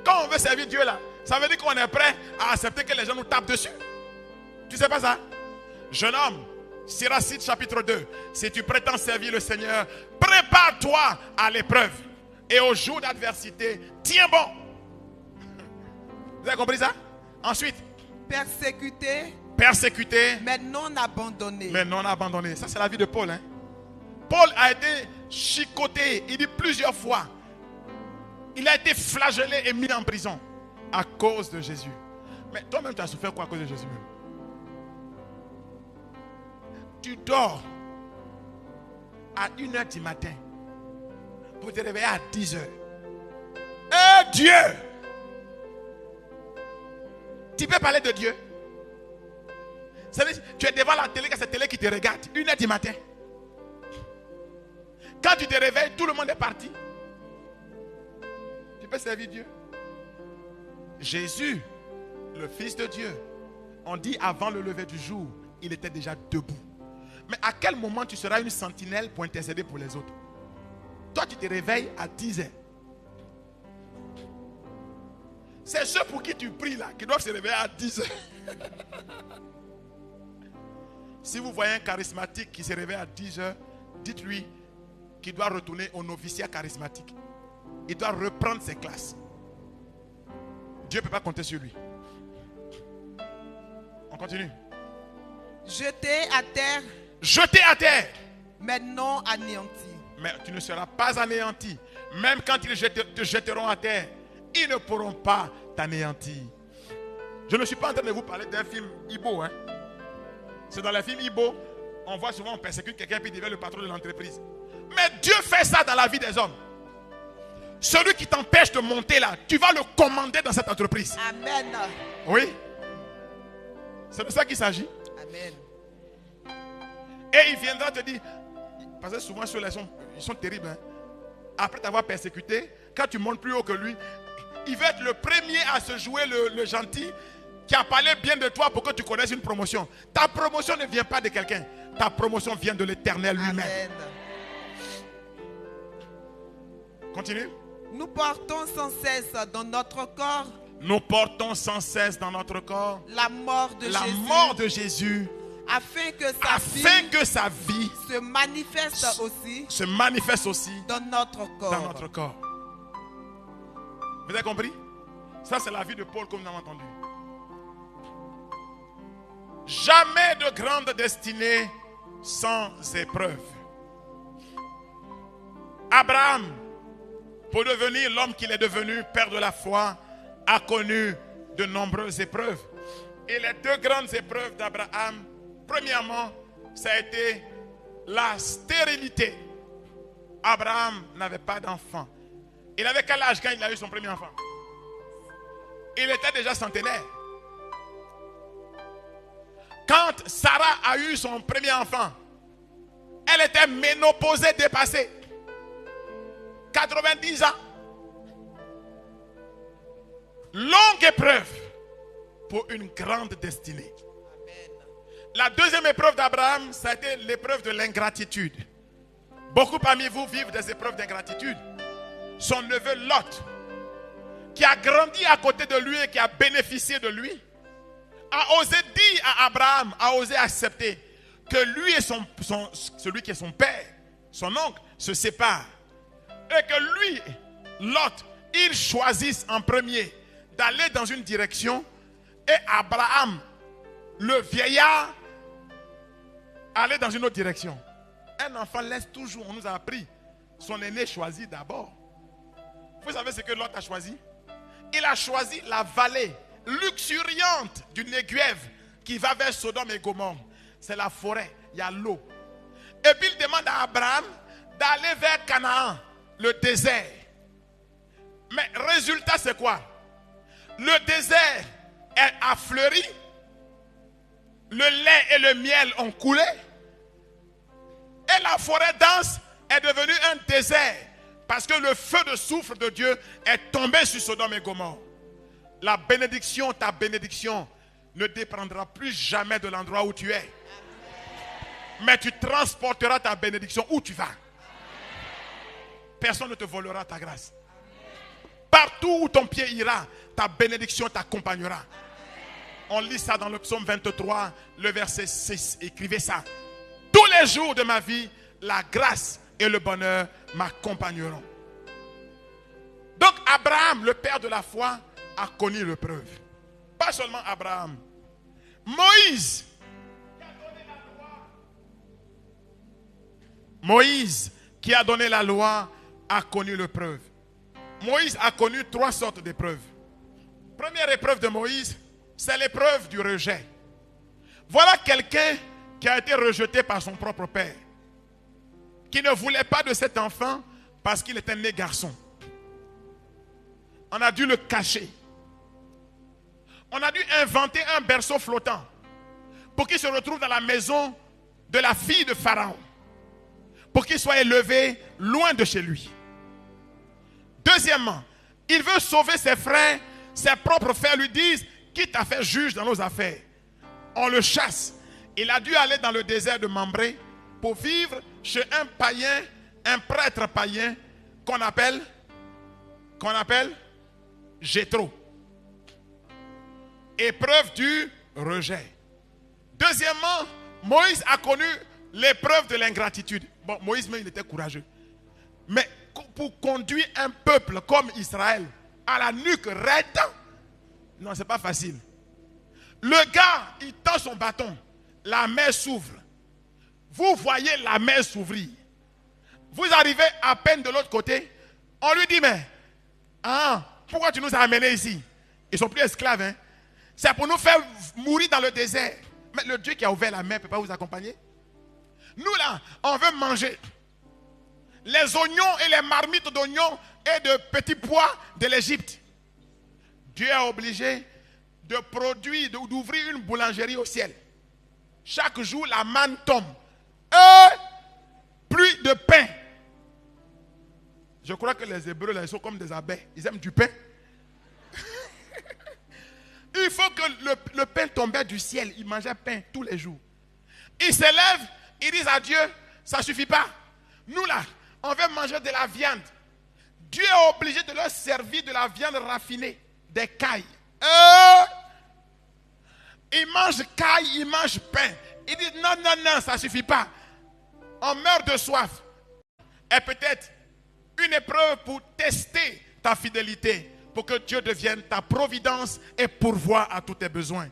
quand on veut servir Dieu là, ça veut dire qu'on est prêt à accepter que les gens nous tapent dessus. Tu sais pas ça? Jeune homme, Siracide chapitre 2. Si tu prétends servir le Seigneur, prépare-toi à l'épreuve. Et au jour d'adversité, tiens bon. Vous avez compris ça? Ensuite, persécuté, mais non abandonnés. mais non abandonné. Ça, c'est la vie de Paul. Hein? Paul a été chicoté, il dit plusieurs fois. Il a été flagellé et mis en prison à cause de Jésus. Mais toi-même, tu as souffert quoi à cause de Jésus même? Tu dors à 1h du matin pour te réveiller à 10h. Eh Dieu! Tu peux parler de Dieu? Tu es devant la télé, c'est la télé qui te regarde. 1h du matin. Quand tu te réveilles, tout le monde est parti. Tu peux servir Dieu? Jésus, le Fils de Dieu, on dit avant le lever du jour, il était déjà debout. Mais à quel moment tu seras une sentinelle pour intercéder pour les autres? Toi, tu te réveilles à 10h. C'est ceux pour qui tu pries là, qui doivent se réveiller à 10h. Si vous voyez un charismatique qui se réveille à 10h, dites-lui qu'il doit retourner au noviciat charismatique. Il doit reprendre ses classes. Dieu ne peut pas compter sur lui. On continue. Jetés à terre, Jeté à terre. mais non anéantis. Mais tu ne seras pas anéanti. Même quand ils te jetteront à terre, ils ne pourront pas t'anéantir. Je ne suis pas en train de vous parler d'un film Ibo. Hein? C'est dans les films Ibo, on voit souvent on persécute quelqu'un puis il devient le patron de l'entreprise. Mais Dieu fait ça dans la vie des hommes. Celui qui t'empêche de monter là, tu vas le commander dans cette entreprise. Amen. Oui. C'est de ça qu'il s'agit. Amen. Et il viendra te dire, parce que souvent ceux-là ils sont terribles. Hein? Après t'avoir persécuté, quand tu montes plus haut que lui, il va être le premier à se jouer le gentil qui a parlé bien de toi pour que tu connaisses une promotion. Ta promotion ne vient pas de quelqu'un. Ta promotion vient de l'Éternel lui-même. Amen. Continue. Nous portons sans cesse dans notre corps Nous portons sans cesse dans notre corps la mort de la Jésus, mort de Jésus, afin que afin que sa vie se manifeste aussi se manifeste aussi dans notre corps. dans notre corps. Vous avez compris? Ça, c'est la vie de Paul comme nous l'avons entendu. Jamais de grande destinée sans épreuve. Abraham, pour devenir l'homme qu'il est devenu, père de la foi, a connu de nombreuses épreuves. Et les deux grandes épreuves d'Abraham, premièrement, ça a été la stérilité. Abraham n'avait pas d'enfant. Il avait quel âge quand il a eu son premier enfant? Il était déjà centenaire. Quand Sarah a eu son premier enfant, elle était ménopausée, dépassée. 90 ans. Longue épreuve pour une grande destinée. La deuxième épreuve d'Abraham, ça a été l'épreuve de l'ingratitude. Beaucoup parmi vous vivent des épreuves d'ingratitude. Son neveu Lot, qui a grandi à côté de lui et qui a bénéficié de lui, a osé dire à Abraham, a osé accepter que lui et celui qui est son père, son oncle, se séparent. Et que lui, Lot, ils choisissent en premier d'aller dans une direction et Abraham, le vieillard, aller dans une autre direction. Un enfant laisse toujours, on nous a appris, son aîné choisit d'abord. Vous savez ce que Lot a choisi? Il a choisi la vallée luxuriante du Néguev qui va vers Sodome et Gomorrhe. C'est la forêt, il y a l'eau. Et puis il demande à Abraham d'aller vers Canaan, le désert. Mais résultat c'est quoi? Le désert a fleuri, le lait et le miel ont coulé, et la forêt dense est devenue un désert parce que le feu de soufre de Dieu est tombé sur Sodome et Gomorrhe. La bénédiction, ta bénédiction, ne dépendra plus jamais de l'endroit où tu es. Mais tu transporteras ta bénédiction où tu vas. Personne ne te volera ta grâce. Partout où ton pied ira, ta bénédiction t'accompagnera. On lit ça dans le psaume 23, le verset 6. Écrivez ça. Tous les jours de ma vie, la grâce et le bonheur m'accompagneront. Donc Abraham, le père de la foi, a connu l'épreuve. Pas seulement Abraham. Moïse, qui a donné la loi, a connu l'épreuve. Moïse a connu 3 sortes d'épreuves. Première épreuve de Moïse, c'est l'épreuve du rejet. Voilà quelqu'un qui a été rejeté par son propre père, qui ne voulait pas de cet enfant parce qu'il était né garçon. On a dû le cacher. On a dû inventer un berceau flottant pour qu'il se retrouve dans la maison de la fille de Pharaon, pour qu'il soit élevé loin de chez lui. Deuxièmement, il veut sauver ses frères. Ses propres frères lui disent: qui t'a fait juge dans nos affaires? On le chasse. Il a dû aller dans le désert de Mambré pour vivre chez un païen, un prêtre païen qu'on appelle Jéthro. Épreuve du rejet. Deuxièmement, Moïse a connu l'épreuve de l'ingratitude. Bon, Moïse même il était courageux. Mais pour conduire un peuple comme Israël à la nuque raide, non, c'est pas facile. Le gars, il tend son bâton, la mer s'ouvre. Vous voyez la mer s'ouvrir. Vous arrivez à peine de l'autre côté, on lui dit: mais pourquoi tu nous as amenés ici? Ils sont plus esclaves, hein? C'est pour nous faire mourir dans le désert. Mais le Dieu qui a ouvert la mer ne peut pas vous accompagner. Nous là, on veut manger les oignons et les marmites d'oignons et de petits pois de l'Égypte. Dieu est obligé de produire, d'ouvrir une boulangerie au ciel. Chaque jour, la manne tombe. Pluie de pain. Je crois que les Hébreux là, ils sont comme des abeilles. Ils aiment du pain. Il faut que le pain tombait du ciel. Ils mangeaient pain tous les jours. Ils s'élèvent, ils disent à Dieu: ça ne suffit pas. Nous là, on veut manger de la viande. Dieu est obligé de leur servir de la viande raffinée, des cailles. Ils mangent cailles, ils mangent pain. Ils disent: non, non, non, ça ne suffit pas. On meurt de soif. Et peut-être une épreuve pour tester ta fidélité, pour que Dieu devienne ta providence et pourvoie à tous tes besoins.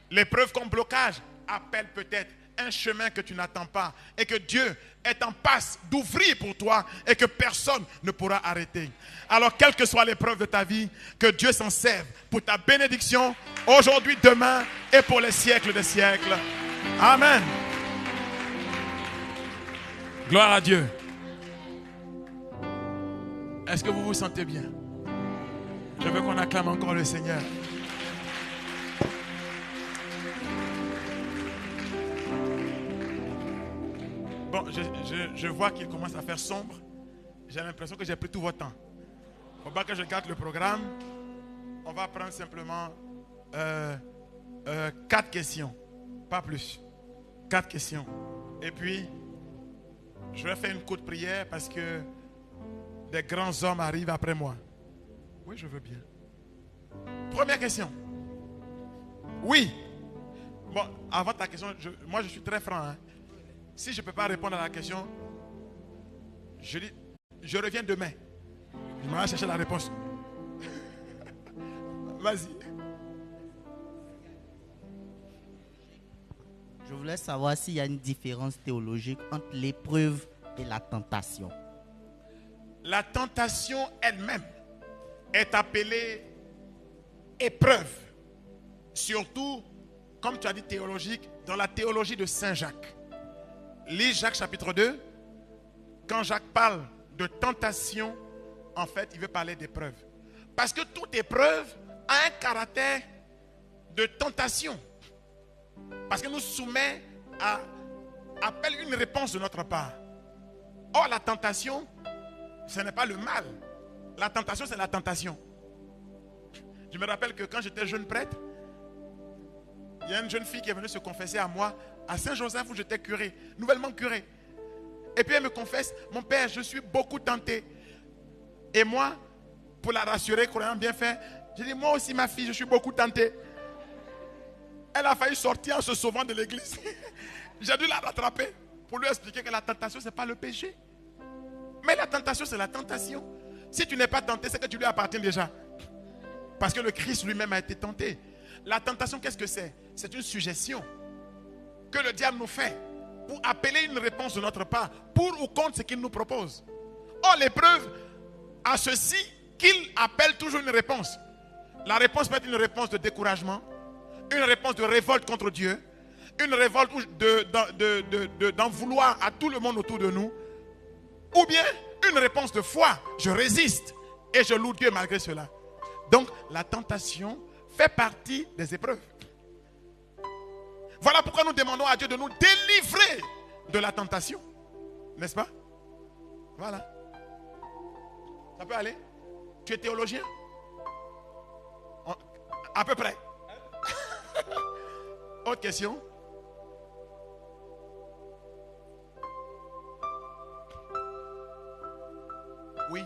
L'épreuve comme blocage appelle peut-être un chemin que tu n'attends pas et que Dieu est en passe d'ouvrir pour toi et que personne ne pourra arrêter. Alors, quelle que soit l'épreuve de ta vie, que Dieu s'en serve pour ta bénédiction aujourd'hui, demain et pour les siècles des siècles. Amen. Gloire à Dieu. Est-ce que vous vous sentez bien? Je veux qu'on acclame encore le Seigneur. Bon, je vois qu'il commence à faire sombre. J'ai l'impression que j'ai pris tout votre temps. Il ne faut pas que je gâte le programme. On va prendre simplement 4 questions. Pas plus. 4 questions. Et puis, je vais faire une courte prière parce que des grands hommes arrivent après moi. Oui, je veux bien. Première question. Oui. Bon, avant ta question, moi je suis très franc. Hein. Si je ne peux pas répondre à la question, je dis, je reviens demain. Je m'en vais chercher la réponse. Vas-y. Je voulais savoir s'il y a une différence théologique entre l'épreuve et la tentation. La tentation elle-même est appelée épreuve. Surtout, comme tu as dit théologique, dans la théologie de Saint Jacques. Lis Jacques chapitre 2. Quand Jacques parle de tentation, en fait, il veut parler d'épreuve. Parce que toute épreuve a un caractère de tentation. Parce que nous soumet à appelle une réponse de notre part. Or, la tentation, ce n'est pas le mal. La tentation, c'est la tentation. Je me rappelle que quand j'étais jeune prêtre, il y a une jeune fille qui est venue se confesser à moi à Saint-Joseph où j'étais curé, nouvellement curé. Et puis elle me confesse, mon père, je suis beaucoup tenté. Et moi, pour la rassurer, croyant bien faire, j'ai dit, moi aussi ma fille, je suis beaucoup tenté. Elle a failli sortir en se sauvant de l'église. J'ai dû la rattraper pour lui expliquer que la tentation, ce n'est pas le péché. Mais la tentation, c'est la tentation. Si tu n'es pas tenté, c'est que tu lui appartiens déjà. Parce que le Christ lui-même a été tenté. La tentation, qu'est-ce que c'est? C'est une suggestion que le diable nous fait pour appeler une réponse de notre part, pour ou contre ce qu'il nous propose. Or, l'épreuve a ceci qu'il appelle toujours une réponse. La réponse peut être une réponse de découragement, une réponse de révolte contre Dieu, une révolte d'en vouloir à tout le monde autour de nous, ou bien une réponse de foi. Je résiste et je loue Dieu malgré cela. Donc, la tentation fait partie des épreuves. Voilà pourquoi nous demandons à Dieu de nous délivrer de la tentation. N'est-ce pas? Voilà. Ça peut aller? Tu es théologien? À peu près. Autre question? Oui.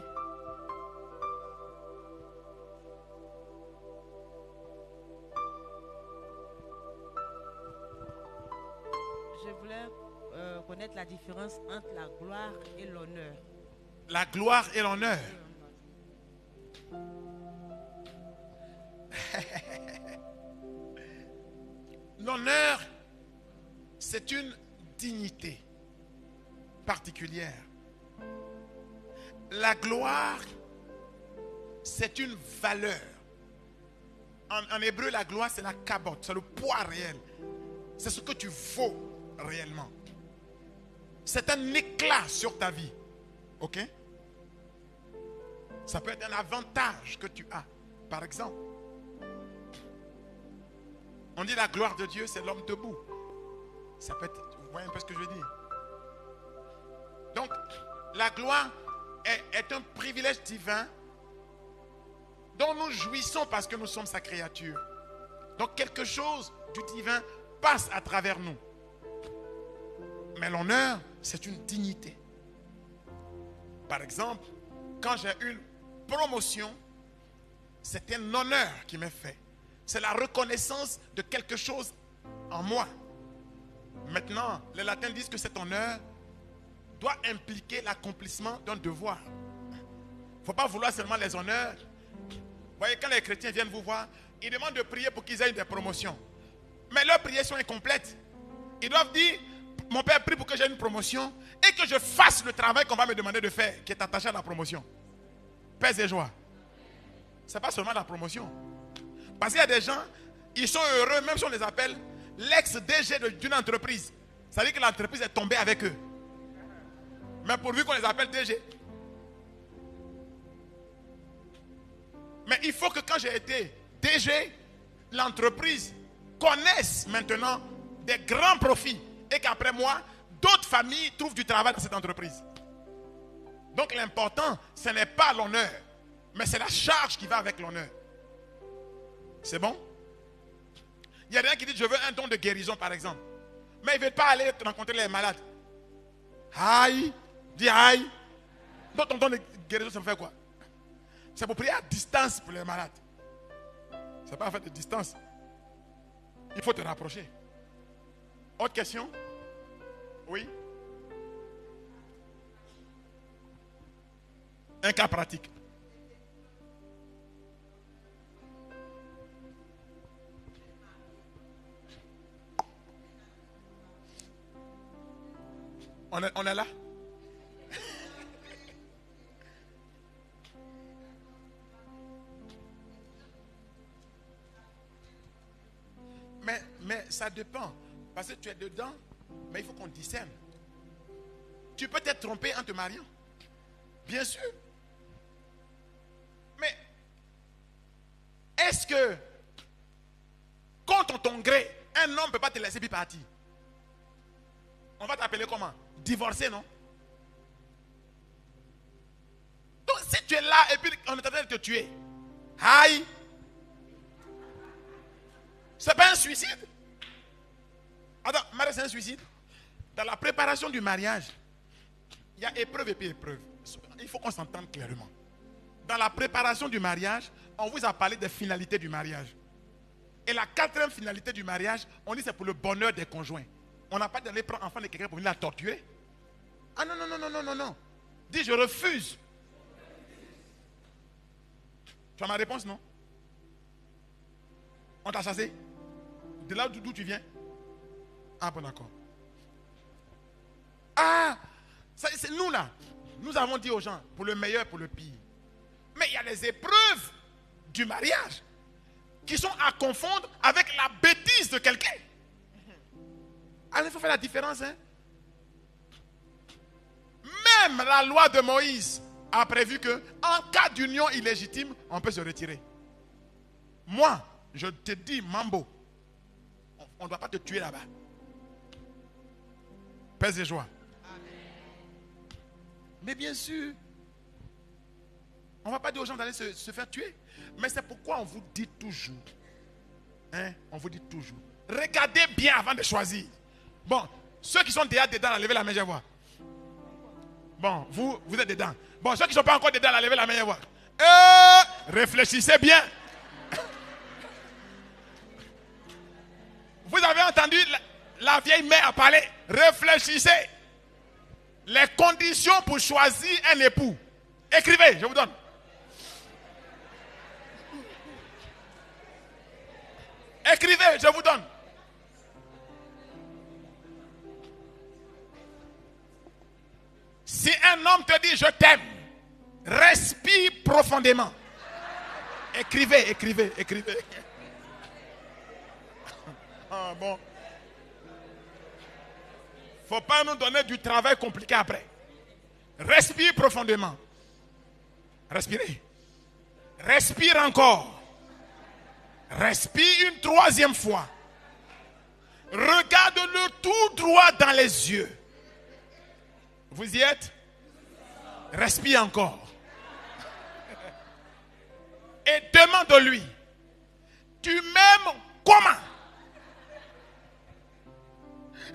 Je voulais connaître la différence entre la gloire et l'honneur. La gloire et l'honneur. L'honneur, c'est une dignité particulière. La gloire, c'est une valeur. En hébreu, la gloire, c'est la kabot, c'est le poids réel. C'est ce que tu vaux réellement. C'est un éclat sur ta vie. Ok? Ça peut être un avantage que tu as. Par exemple, on dit la gloire de Dieu, c'est l'homme debout. Ça peut être, vous voyez un peu ce que je veux dire? Donc, la gloire est un privilège divin dont nous jouissons parce que nous sommes sa créature. Donc, quelque chose du divin passe à travers nous. Mais l'honneur, c'est une dignité. Par exemple, quand j'ai une promotion, c'est un honneur qui m'est fait. C'est la reconnaissance de quelque chose en moi. Maintenant, les latins disent que cet honneur doit impliquer l'accomplissement d'un devoir. Il ne faut pas vouloir seulement les honneurs. Vous voyez, quand les chrétiens viennent vous voir, ils demandent de prier pour qu'ils aient des promotions. Mais leurs prières sont incomplètes. Ils doivent dire, mon Père prie pour que j'ai une promotion et que je fasse le travail qu'on va me demander de faire, qui est attaché à la promotion. Paix et joie. Ce n'est pas seulement la promotion. Parce qu'il y a des gens, ils sont heureux, même si on les appelle l'ex-DG d'une entreprise. Ça veut dire que l'entreprise est tombée avec eux. Mais pourvu qu'on les appelle DG. Mais il faut que quand j'ai été DG, l'entreprise connaisse maintenant des grands profits. Et qu'après moi, d'autres familles trouvent du travail dans cette entreprise. Donc l'important, ce n'est pas l'honneur, mais c'est la charge qui va avec l'honneur. C'est bon? Il y a des gens qui disent, je veux un don de guérison par exemple. Mais ils ne veulent pas aller rencontrer les malades. Aïe, dis aïe. Donc ton don de guérison, ça me fait quoi? C'est pour prier à distance pour les malades. C'est pas à faire de distance. Il faut te rapprocher. Autre question? Oui? Un cas pratique. On est là? Mais ça dépend. Parce que tu es dedans, mais il faut qu'on discerne. Tu peux t'être trompé en te mariant. Bien sûr. Mais est-ce que, contre ton gré, un homme ne peut pas te laisser puis partir? On va t'appeler comment? Divorcé, non? Donc si tu es là et puis on est en train de te tuer, aïe, c'est pas un suicide? Attends, mariage, c'est un suicide? Dans la préparation du mariage, il y a épreuve et puis épreuve. Il faut qu'on s'entende clairement. Dans la préparation du mariage, on vous a parlé des finalités du mariage. Et la quatrième finalité du mariage, on dit c'est pour le bonheur des conjoints. On n'a pas d'aller prendre enfant de quelqu'un pour venir la torturer. Ah non, non, non, non, non, non, non. Dis, je refuse. Tu as ma réponse, non? On t'a chassé? De là d'où tu viens? Ah bon, d'accord. Ah, c'est nous là. Nous avons dit aux gens, pour le meilleur, pour le pire. Mais il y a les épreuves du mariage qui sont à confondre avec la bêtise de quelqu'un. Alors il faut faire la différence. Hein? Même la loi de Moïse a prévu que en cas d'union illégitime, on peut se retirer. Moi, je te dis, Mambo, on ne doit pas te tuer là-bas. Paix et joie. Mais bien sûr, on ne va pas dire aux gens d'aller se faire tuer. Mais c'est pourquoi on vous dit toujours. Hein? On vous dit toujours. Regardez bien avant de choisir. Bon, ceux qui sont déjà dedans, là, levez la main, je vois. Bon, vous êtes dedans. Bon, ceux qui ne sont pas encore dedans, là, levez la main, je vois. Réfléchissez bien. Vous avez entendu la vieille mère parler. Réfléchissez. Les conditions pour choisir un époux. Écrivez, je vous donne. Écrivez, je vous donne. Si un homme te dit je t'aime, respire profondément. Écrivez, écrivez, écrivez. Ah bon. Faut pas nous donner du travail compliqué après. Respire profondément. Respirez. Respire encore. Respire une troisième fois. Regarde-le tout droit dans les yeux. Vous y êtes? Respire encore. Et demande-lui, tu m'aimes comment?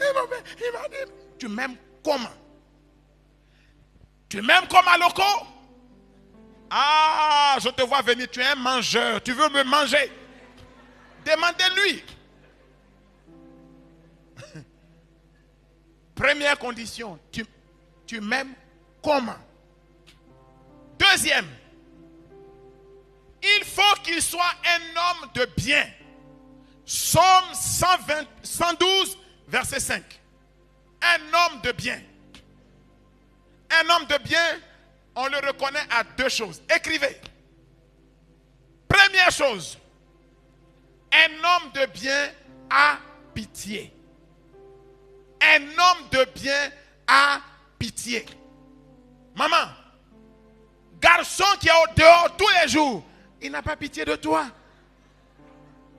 Il m'a dit, tu m'aimes comment? Tu m'aimes comme un loco? Ah, je te vois venir, tu es un mangeur, tu veux me manger. Demandez-lui. Première condition, tu m'aimes comment? Deuxième, il faut qu'il soit un homme de bien. Psaume 112, verset 5. Un homme de bien. Un homme de bien, on le reconnaît à deux choses. Écrivez. Première chose, un homme de bien a pitié. Un homme de bien a pitié. Maman, garçon qui est au dehors tous les jours, il n'a pas pitié de toi.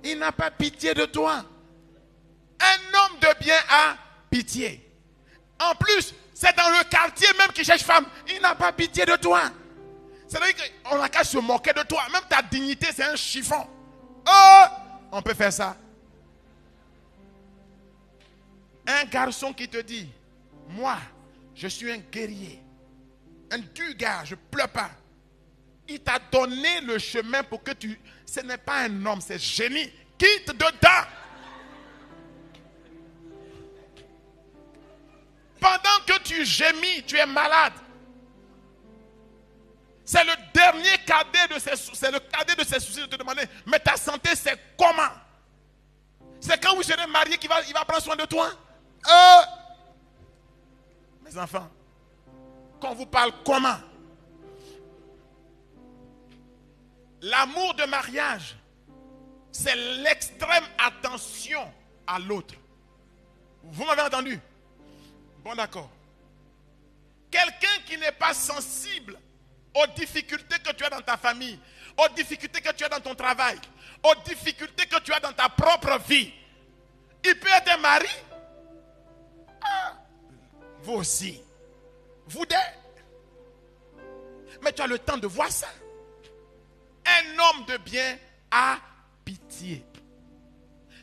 Il n'a pas pitié de toi. Un homme de bien a pitié. En plus, C'est dans le quartier même qui cherche femme. Il n'a pas pitié de toi. C'est-à-dire qu'on n'a qu'à se moquer de toi. Même ta dignité, c'est un chiffon. Oh, on peut faire ça. Un garçon qui te dit, moi, je suis un guerrier, un dur gars, je ne pleure pas. Il t'a donné le chemin pour que tu... Ce n'est pas un homme, c'est génie. Quitte dedans. Pendant que tu gémis, tu es malade. C'est le dernier cadet de ses soucis de te demander, mais ta santé c'est comment? C'est quand vous serez marié qu'il va prendre soin de toi? Mes enfants, qu'on vous parle comment? L'amour de mariage, c'est l'extrême attention à l'autre. Vous m'avez entendu? Bon, d'accord. Quelqu'un qui n'est pas sensible aux difficultés que tu as dans ta famille, aux difficultés que tu as dans ton travail, aux difficultés que tu as dans ta propre vie, il peut être un mari. Vous aussi. Vous deux. Mais tu as le temps de voir ça. Un homme de bien a pitié.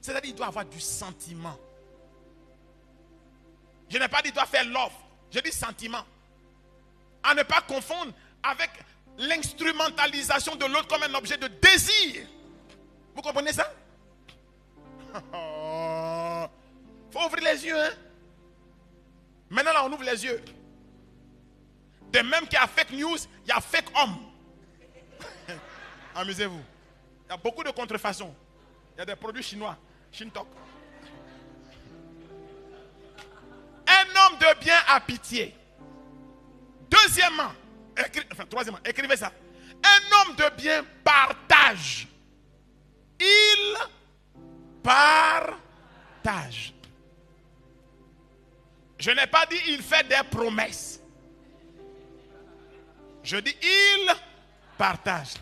C'est-à-dire qu'il doit avoir du sentiment. Je n'ai pas dit qu'il doit faire l'offre. Je dis sentiment. À ne pas confondre avec l'instrumentalisation de l'autre comme un objet de désir. Vous comprenez ça? Faut ouvrir les yeux. Hein? Maintenant là on ouvre les yeux. De même qu'il y a fake news, il y a fake homme. Amusez-vous. Il y a beaucoup de contrefaçons. Il y a des produits chinois. Shintok. Un homme de bien a pitié. Deuxièmement, troisièmement, écrivez ça. Un homme de bien partage. Il partage. Je n'ai pas dit il fait des promesses. Je dis il partage.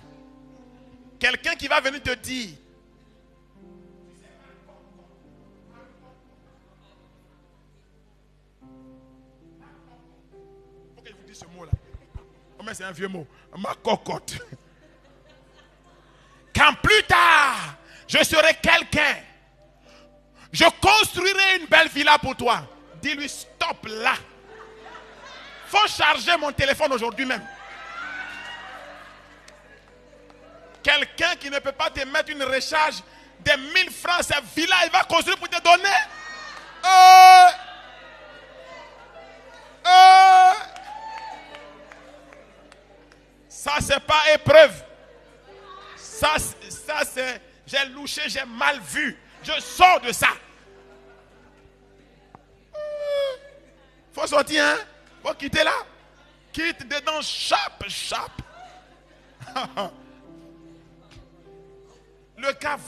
Quelqu'un qui va venir te dire, faut que je vous dise ce mot là. Mais c'est un vieux mot. Ma cocotte. Quand plus tard, je serai quelqu'un, je construirai une belle villa pour toi. Dis-lui stop là. Faut charger mon téléphone aujourd'hui même. Quelqu'un qui ne peut pas te mettre une recharge de 1000 francs, cette villa, il va construire pour te donner. Ça, c'est pas épreuve. Ça c'est, j'ai louché, j'ai mal vu. Je sors de ça. Faut sortir, hein? Faut quitter là. Quitte dedans, chape. Le gars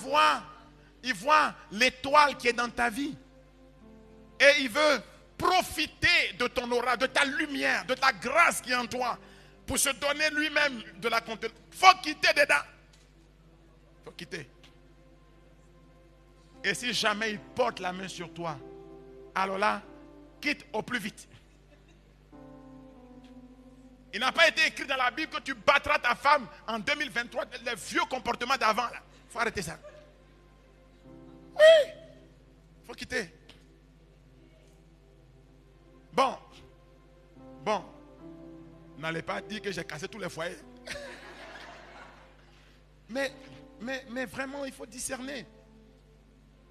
il voit l'étoile qui est dans ta vie. Et il veut profiter de ton aura, de ta lumière, de ta grâce qui est en toi, pour se donner lui-même de la contenance. Faut quitter dedans. Faut quitter. Et si jamais il porte la main sur toi, alors là, quitte au plus vite. Il n'a pas été écrit dans la Bible que tu battras ta femme en 2023, les vieux comportements d'avant. Il faut arrêter ça. Oui, il faut quitter. Bon, n'allez pas dire que j'ai cassé tous les foyers. Mais vraiment, il faut discerner.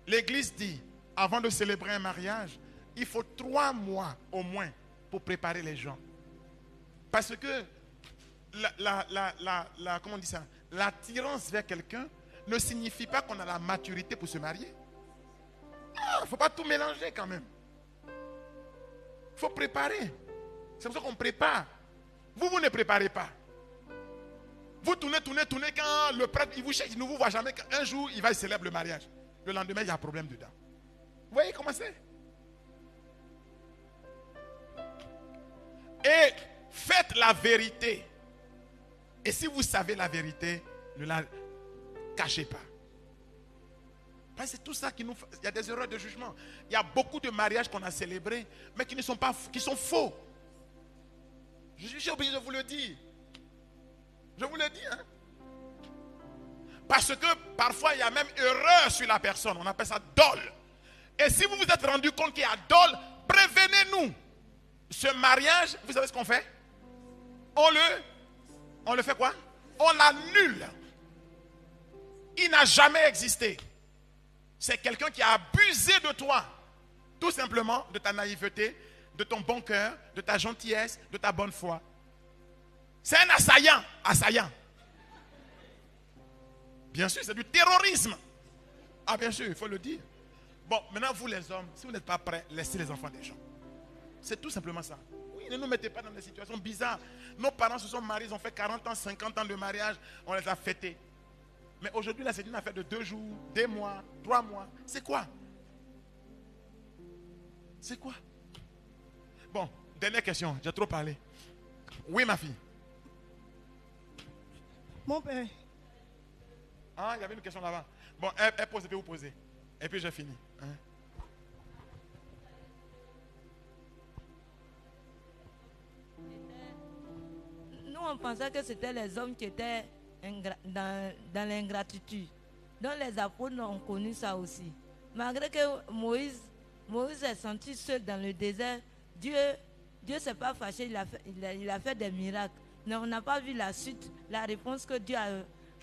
L'Église dit, avant de célébrer un mariage, il faut 3 mois au moins pour préparer les gens. Parce que comment on dit ça? L'attirance vers quelqu'un ne signifie pas qu'on a la maturité pour se marier. Il ne faut pas tout mélanger quand même. Il faut préparer. C'est pour ça qu'on prépare. Vous ne préparez pas. Vous tournez, quand le prêtre, il vous cherche, il ne vous voit jamais. Un jour, il va célébrer le mariage. Le lendemain, il y a un problème dedans. Vous voyez comment c'est? Et faites la vérité. Et si vous savez la vérité, ne la cachez pas. Parce que c'est tout ça qui nous fait. Il y a des erreurs de jugement. Il y a beaucoup de mariages qu'on a célébrés, mais qui sont faux. Je suis obligé de vous le dire. Je vous le dis. Hein? Parce que parfois, il y a même erreur sur la personne. On appelle ça dol. Et si vous vous êtes rendu compte qu'il y a dol, prévenez-nous. Ce mariage, vous savez ce qu'on fait? On le fait quoi? On l'annule. Il n'a jamais existé. C'est quelqu'un qui a abusé de toi. Tout simplement de ta naïveté, de ton bon cœur, de ta gentillesse, de ta bonne foi. C'est un assaillant. Assaillant. Bien sûr, c'est du terrorisme. Ah bien sûr, il faut le dire. Bon, maintenant vous les hommes, si vous n'êtes pas prêts, laissez les enfants des gens. C'est tout simplement ça. Oui, ne nous mettez pas dans des situations bizarres. Nos parents se sont mariés, ils ont fait 40 ans, 50 ans de mariage, on les a fêtés. Mais aujourd'hui, là, c'est une affaire de 2 jours, 2 mois, 3 mois. C'est quoi? C'est quoi? Bon, dernière question, j'ai trop parlé. Oui, ma fille. Mon père, Ah, il y avait une question là-bas. Bon, elle pose et puis vous posez. Et puis j'ai fini. Hein? Nous, on pensait que c'était les hommes qui étaient dans l'ingratitude. Donc les apôtres ont connu ça aussi. Malgré que Moïse est senti seul dans le désert, Dieu ne s'est pas fâché, il a fait des miracles. Mais on n'a pas vu la suite, la réponse que Dieu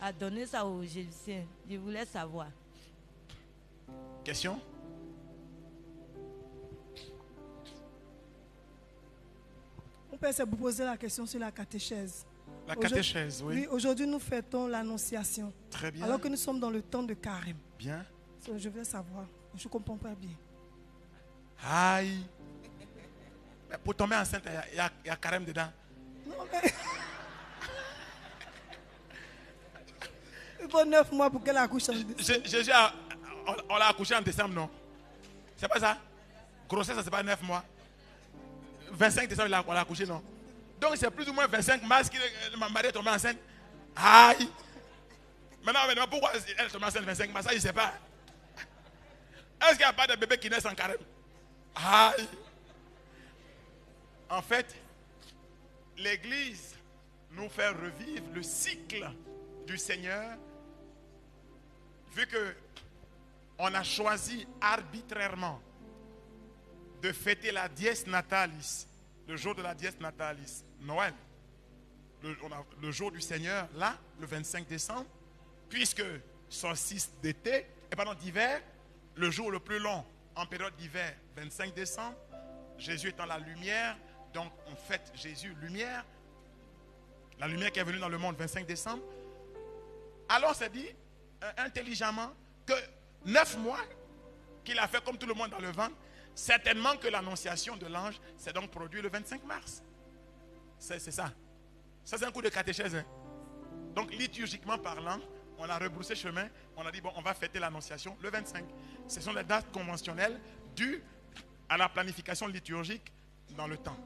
a donnée ça aux Égyptiens. Je voulais savoir. Question? mon père, c'est pour poser la question sur la catéchèse. La catéchèse, oui. Oui, aujourd'hui nous fêtons l'annonciation. Très bien. Alors que nous sommes dans le temps de carême. Bien. Je veux savoir. Je ne comprends pas bien. Aïe. Mais pour tomber enceinte, il y a carême dedans. Non, mais... Il faut 9 mois pour qu'elle accouche en décembre. Jésus, on l'a accouché en décembre, non? C'est pas ça? Grossesse, ça c'est pas 9 mois. 25 décembre, on l'a accouché, non? Donc c'est plus ou moins 25 mars que ma mari est tombée enceinte. Aïe! Maintenant, pourquoi elle est tombée enceinte 25 mars? Ça, je ne sais pas. Est-ce qu'il n'y a pas de bébé qui naissent en carême? Aïe! En fait, l'Église nous fait revivre le cycle du Seigneur, vu que on a choisi arbitrairement de fêter la dies natalis, le jour de la dies natalis, Noël, le jour du Seigneur, là, le 25 décembre, puisque solstice d'été, et pardon, d'hiver, le jour le plus long en période d'hiver, 25 décembre, Jésus étant la lumière, donc on fête Jésus, lumière, la lumière qui est venue dans le monde, 25 décembre. Alors c'est dit intelligemment que 9 mois qu'il a fait comme tout le monde dans le ventre, certainement que l'annonciation de l'ange s'est donc produite le 25 mars. C'est ça. Ça c'est un coup de catéchèse. Hein? Donc liturgiquement parlant, on a rebroussé chemin, on a dit bon, on va fêter l'annonciation le 25. Ce sont les dates conventionnelles dues à la planification liturgique dans le temps.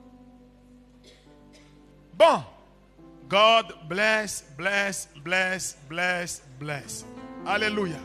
Bon. God bless, bless, bless, bless, bless. Alléluia.